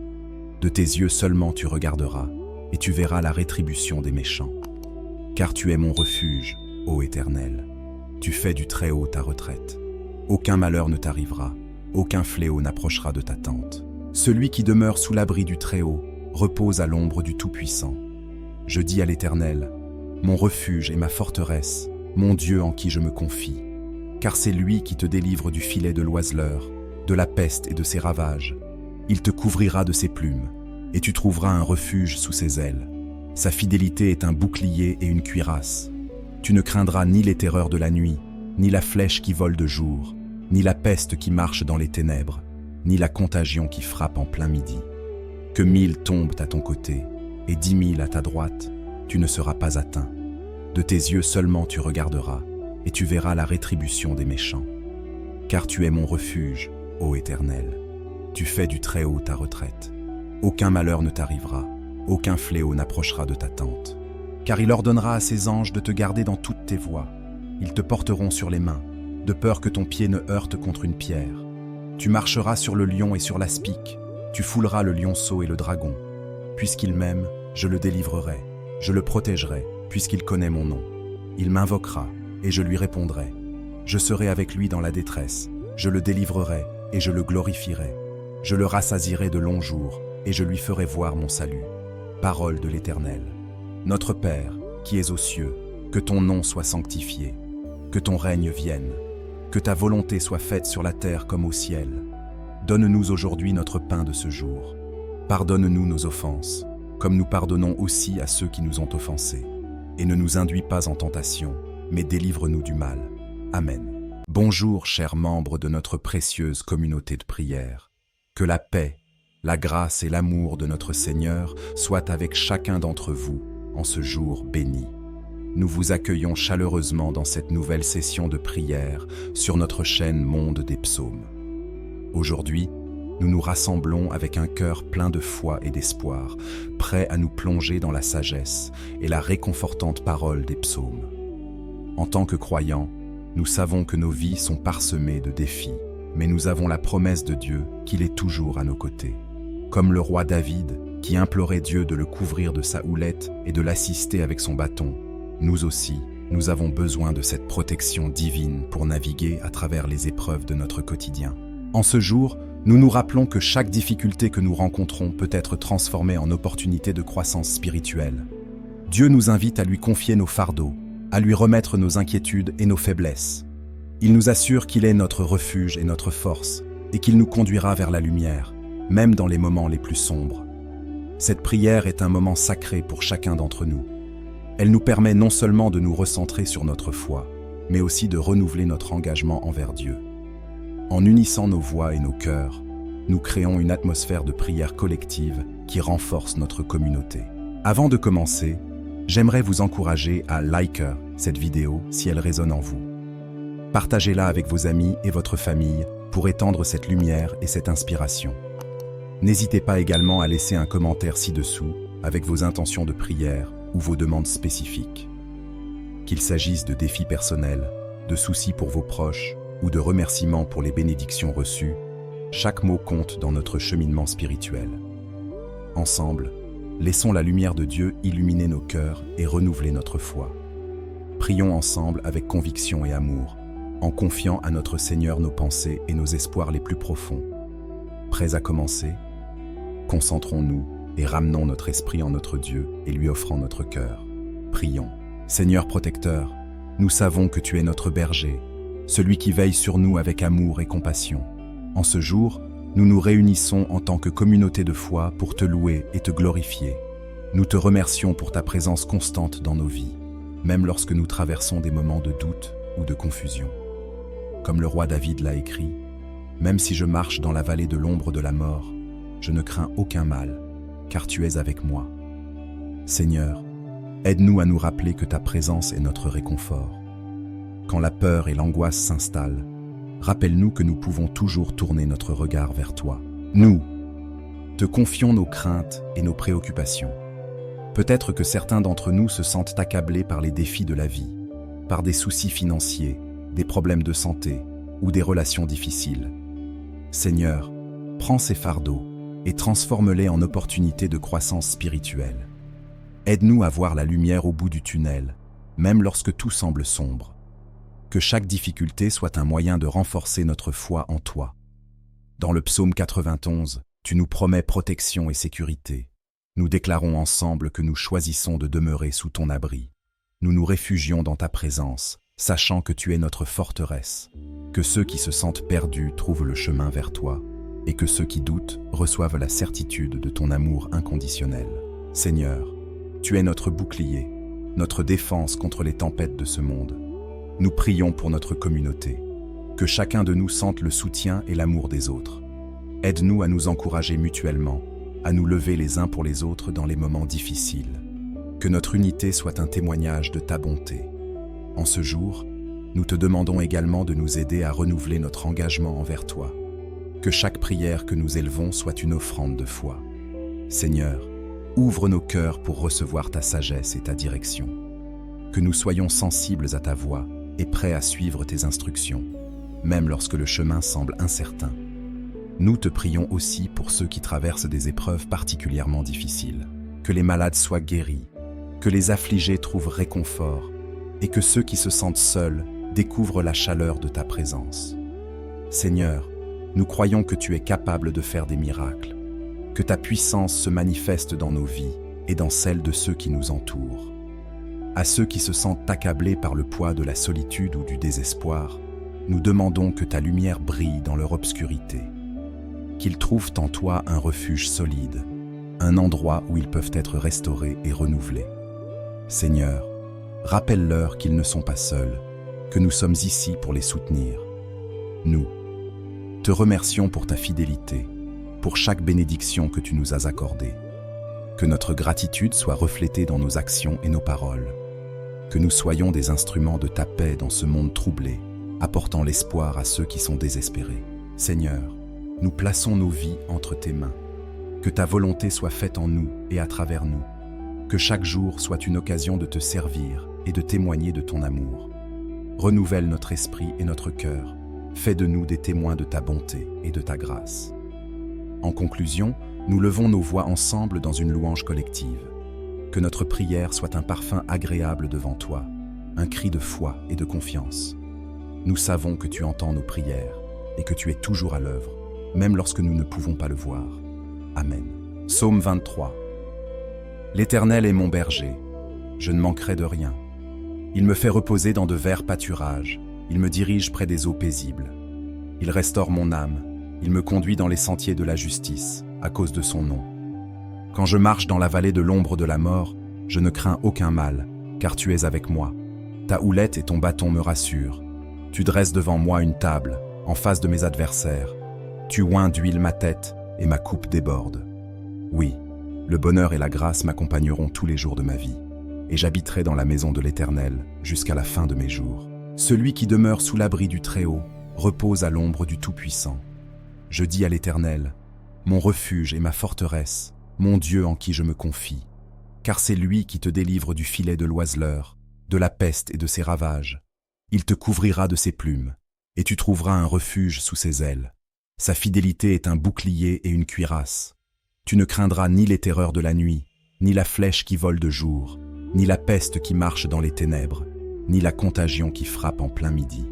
De tes yeux seulement tu regarderas, et tu verras la rétribution des méchants. Car tu es mon refuge, ô Éternel. Tu fais du Très-Haut ta retraite. Aucun malheur ne t'arrivera, aucun fléau n'approchera de ta tente. Celui qui demeure sous l'abri du Très-Haut repose à l'ombre du Tout-Puissant. Je dis à l'Éternel, mon refuge et ma forteresse, mon Dieu en qui je me confie. Car c'est lui qui te délivre du filet de l'oiseleur, de la peste et de ses ravages. Il te couvrira de ses plumes, et tu trouveras un refuge sous ses ailes. Sa fidélité est un bouclier et une cuirasse. Tu ne craindras ni les terreurs de la nuit, ni la flèche qui vole de jour, ni la peste qui marche dans les ténèbres, ni la contagion qui frappe en plein midi. Que 1000 tombent à ton côté, et 10 000 à ta droite, tu ne seras pas atteint. De tes yeux seulement tu regarderas, et tu verras la rétribution des méchants. Car tu es mon refuge, ô Éternel. Tu fais du Très-Haut ta retraite. Aucun malheur ne t'arrivera, aucun fléau n'approchera de ta tente. Car il ordonnera à ses anges de te garder dans toutes tes voies. Ils te porteront sur les mains, de peur que ton pied ne heurte contre une pierre. Tu marcheras sur le lion et sur l'aspic, tu fouleras le lionceau et le dragon. Puisqu'il m'aime, je le délivrerai, je le protégerai, puisqu'il connaît mon nom. Il m'invoquera, et je lui répondrai. Je serai avec lui dans la détresse, je le délivrerai, et je le glorifierai. Je le rassasierai de longs jours, et je lui ferai voir mon salut. Parole de l'Éternel. Notre Père, qui es aux cieux, que ton nom soit sanctifié, que ton règne vienne, que ta volonté soit faite sur la terre comme au ciel. Donne-nous aujourd'hui notre pain de ce jour. Pardonne-nous nos offenses, comme nous pardonnons aussi à ceux qui nous ont offensés. Et ne nous induis pas en tentation, mais délivre-nous du mal. Amen. Bonjour, chers membres de notre précieuse communauté de prière. Que la paix, la grâce et l'amour de notre Seigneur soient avec chacun d'entre vous en ce jour béni. Nous vous accueillons chaleureusement dans cette nouvelle session de prière sur notre chaîne Monde des Psaumes. Aujourd'hui, nous nous rassemblons avec un cœur plein de foi et d'espoir, prêts à nous plonger dans la sagesse et la réconfortante parole des psaumes. En tant que croyants, nous savons que nos vies sont parsemées de défis, mais nous avons la promesse de Dieu qu'il est toujours à nos côtés. Comme le roi David, qui implorait Dieu de le couvrir de sa houlette et de l'assister avec son bâton, nous aussi, nous avons besoin de cette protection divine pour naviguer à travers les épreuves de notre quotidien. En ce jour, nous nous rappelons que chaque difficulté que nous rencontrons peut être transformée en opportunité de croissance spirituelle. Dieu nous invite à lui confier nos fardeaux, à lui remettre nos inquiétudes et nos faiblesses. Il nous assure qu'il est notre refuge et notre force, et qu'il nous conduira vers la lumière. même dans les moments les plus sombres. Cette prière est un moment sacré pour chacun d'entre nous. Elle nous permet non seulement de nous recentrer sur notre foi, mais aussi de renouveler notre engagement envers Dieu. En unissant nos voix et nos cœurs, nous créons une atmosphère de prière collective qui renforce notre communauté. Avant de commencer, j'aimerais vous encourager à liker cette vidéo si elle résonne en vous. Partagez-la avec vos amis et votre famille pour étendre cette lumière et cette inspiration. N'hésitez pas également à laisser un commentaire ci-dessous avec vos intentions de prière ou vos demandes spécifiques. Qu'il s'agisse de défis personnels, de soucis pour vos proches ou de remerciements pour les bénédictions reçues, chaque mot compte dans notre cheminement spirituel. Ensemble, laissons la lumière de Dieu illuminer nos cœurs et renouveler notre foi. Prions ensemble avec conviction et amour, en confiant à notre Seigneur nos pensées et nos espoirs les plus profonds. Prêts à commencer? Concentrons-nous et ramenons notre esprit en notre Dieu et lui offrant notre cœur. Prions. Seigneur protecteur, nous savons que tu es notre berger, celui qui veille sur nous avec amour et compassion. En ce jour, nous nous réunissons en tant que communauté de foi pour te louer et te glorifier. Nous te remercions pour ta présence constante dans nos vies, même lorsque nous traversons des moments de doute ou de confusion. Comme le roi David l'a écrit, « Même si je marche dans la vallée de l'ombre de la mort, je ne crains aucun mal, car tu es avec moi. » Seigneur, aide-nous à nous rappeler que ta présence est notre réconfort. Quand la peur et l'angoisse s'installent, rappelle-nous que nous pouvons toujours tourner notre regard vers toi. Nous te confions nos craintes et nos préoccupations. Peut-être que certains d'entre nous se sentent accablés par les défis de la vie, par des soucis financiers, des problèmes de santé ou des relations difficiles. Seigneur, prends ces fardeaux et transforme-les en opportunités de croissance spirituelle. Aide-nous à voir la lumière au bout du tunnel, même lorsque tout semble sombre. Que chaque difficulté soit un moyen de renforcer notre foi en toi. Dans le psaume 91, tu nous promets protection et sécurité. Nous déclarons ensemble que nous choisissons de demeurer sous ton abri. Nous nous réfugions dans ta présence, sachant que tu es notre forteresse, que ceux qui se sentent perdus trouvent le chemin vers toi, et que ceux qui doutent reçoivent la certitude de ton amour inconditionnel. Seigneur, tu es notre bouclier, notre défense contre les tempêtes de ce monde. Nous prions pour notre communauté, que chacun de nous sente le soutien et l'amour des autres. Aide-nous à nous encourager mutuellement, à nous lever les uns pour les autres dans les moments difficiles. Que notre unité soit un témoignage de ta bonté. En ce jour, nous te demandons également de nous aider à renouveler notre engagement envers toi. Que chaque prière que nous élevons soit une offrande de foi. Seigneur, ouvre nos cœurs pour recevoir ta sagesse et ta direction. Que nous soyons sensibles à ta voix et prêts à suivre tes instructions, même lorsque le chemin semble incertain. Nous te prions aussi pour ceux qui traversent des épreuves particulièrement difficiles. Que les malades soient guéris, que les affligés trouvent réconfort, et que ceux qui se sentent seuls découvrent la chaleur de ta présence. Seigneur, nous croyons que tu es capable de faire des miracles, que ta puissance se manifeste dans nos vies et dans celles de ceux qui nous entourent. À ceux qui se sentent accablés par le poids de la solitude ou du désespoir, nous demandons que ta lumière brille dans leur obscurité, qu'ils trouvent en toi un refuge solide, un endroit où ils peuvent être restaurés et renouvelés. Seigneur, rappelle-leur qu'ils ne sont pas seuls, que nous sommes ici pour les soutenir. Nous te remercions pour ta fidélité, pour chaque bénédiction que tu nous as accordée. Que notre gratitude soit reflétée dans nos actions et nos paroles. Que nous soyons des instruments de ta paix dans ce monde troublé, apportant l'espoir à ceux qui sont désespérés. Seigneur, nous plaçons nos vies entre tes mains. Que ta volonté soit faite en nous et à travers nous. Que chaque jour soit une occasion de te servir et de témoigner de ton amour. Renouvelle notre esprit et notre cœur. Fais de nous des témoins de ta bonté et de ta grâce. En conclusion, nous levons nos voix ensemble dans une louange collective. Que notre prière soit un parfum agréable devant toi, un cri de foi et de confiance. Nous savons que tu entends nos prières et que tu es toujours à l'œuvre, même lorsque nous ne pouvons pas le voir. Amen. Psaume 23. L'Éternel est mon berger, je ne manquerai de rien. Il me fait reposer dans de verts pâturages, il me dirige près des eaux paisibles. Il restaure mon âme, Il me conduit dans les sentiers de la justice, à cause de son nom. Quand je marche dans la vallée de l'ombre de la mort, je ne crains aucun mal, car tu es avec moi. Ta houlette et ton bâton me rassurent. Tu dresses devant moi une table, en face de mes adversaires. Tu oins d'huile ma tête, et ma coupe déborde. Oui, le bonheur et la grâce m'accompagneront tous les jours de ma vie, et j'habiterai dans la maison de l'Éternel jusqu'à la fin de mes jours. Celui qui demeure sous l'abri du Très-Haut repose à l'ombre du Tout-Puissant. Je dis à l'Éternel, mon refuge et ma forteresse, mon Dieu en qui je me confie, car c'est lui qui te délivre du filet de l'oiseleur, de la peste et de ses ravages. Il te couvrira de ses plumes, et tu trouveras un refuge sous ses ailes. Sa fidélité est un bouclier et une cuirasse. Tu ne craindras ni les terreurs de la nuit, ni la flèche qui vole de jour, ni la peste qui marche dans les ténèbres, ni la contagion qui frappe en plein midi.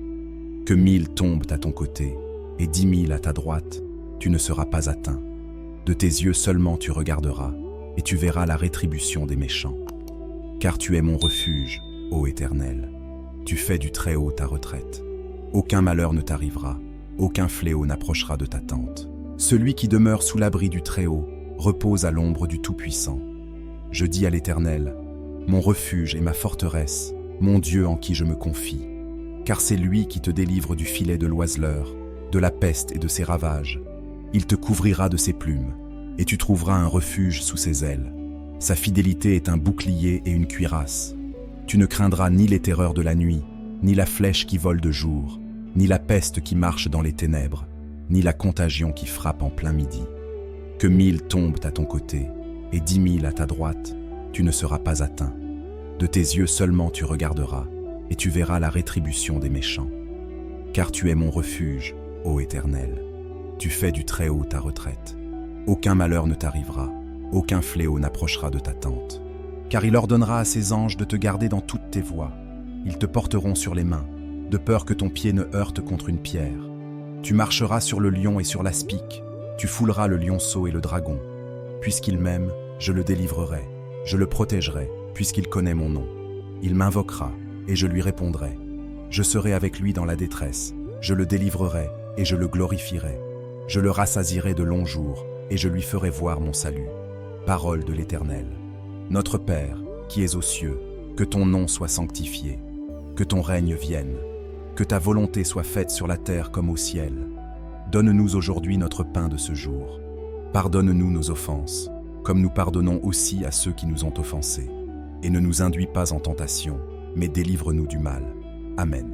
Que 1000 tombent à ton côté, et 10 000 à ta droite, tu ne seras pas atteint. De tes yeux seulement tu regarderas, et tu verras la rétribution des méchants. Car tu es mon refuge, ô Éternel. Tu fais du Très-Haut ta retraite. Aucun malheur ne t'arrivera, aucun fléau n'approchera de ta tente. Celui qui demeure sous l'abri du Très-Haut repose à l'ombre du Tout-Puissant. Je dis à l'Éternel, mon refuge et ma forteresse, mon Dieu en qui je me confie. Car c'est lui qui te délivre du filet de l'oiseleur, de la peste et de ses ravages. Il te couvrira de ses plumes, et tu trouveras un refuge sous ses ailes. Sa fidélité est un bouclier et une cuirasse. Tu ne craindras ni les terreurs de la nuit, ni la flèche qui vole de jour, ni la peste qui marche dans les ténèbres, ni la contagion qui frappe en plein midi. Que 1000 tombent à ton côté, et 10 000 à ta droite, tu ne seras pas atteint. De tes yeux seulement tu regarderas, et tu verras la rétribution des méchants. Car tu es mon refuge, ô Éternel. Tu fais du Très-Haut ta retraite. Aucun malheur ne t'arrivera, aucun fléau n'approchera de ta tente. Car il ordonnera à ses anges de te garder dans toutes tes voies. Ils te porteront sur les mains, de peur que ton pied ne heurte contre une pierre. Tu marcheras sur le lion et sur l'aspic, tu fouleras le lionceau et le dragon. Puisqu'il m'aime, je le délivrerai, je le protégerai, puisqu'il connaît mon nom. Il m'invoquera, et je lui répondrai. Je serai avec lui dans la détresse, je le délivrerai, et je le glorifierai. Je le rassasierai de longs jours, et je lui ferai voir mon salut. Parole de l'Éternel. Notre Père, qui es aux cieux, que ton nom soit sanctifié, que ton règne vienne, que ta volonté soit faite sur la terre comme au ciel. Donne-nous aujourd'hui notre pain de ce jour. Pardonne-nous nos offenses, comme nous pardonnons aussi à ceux qui nous ont offensés. Et ne nous induis pas en tentation, mais délivre-nous du mal. Amen.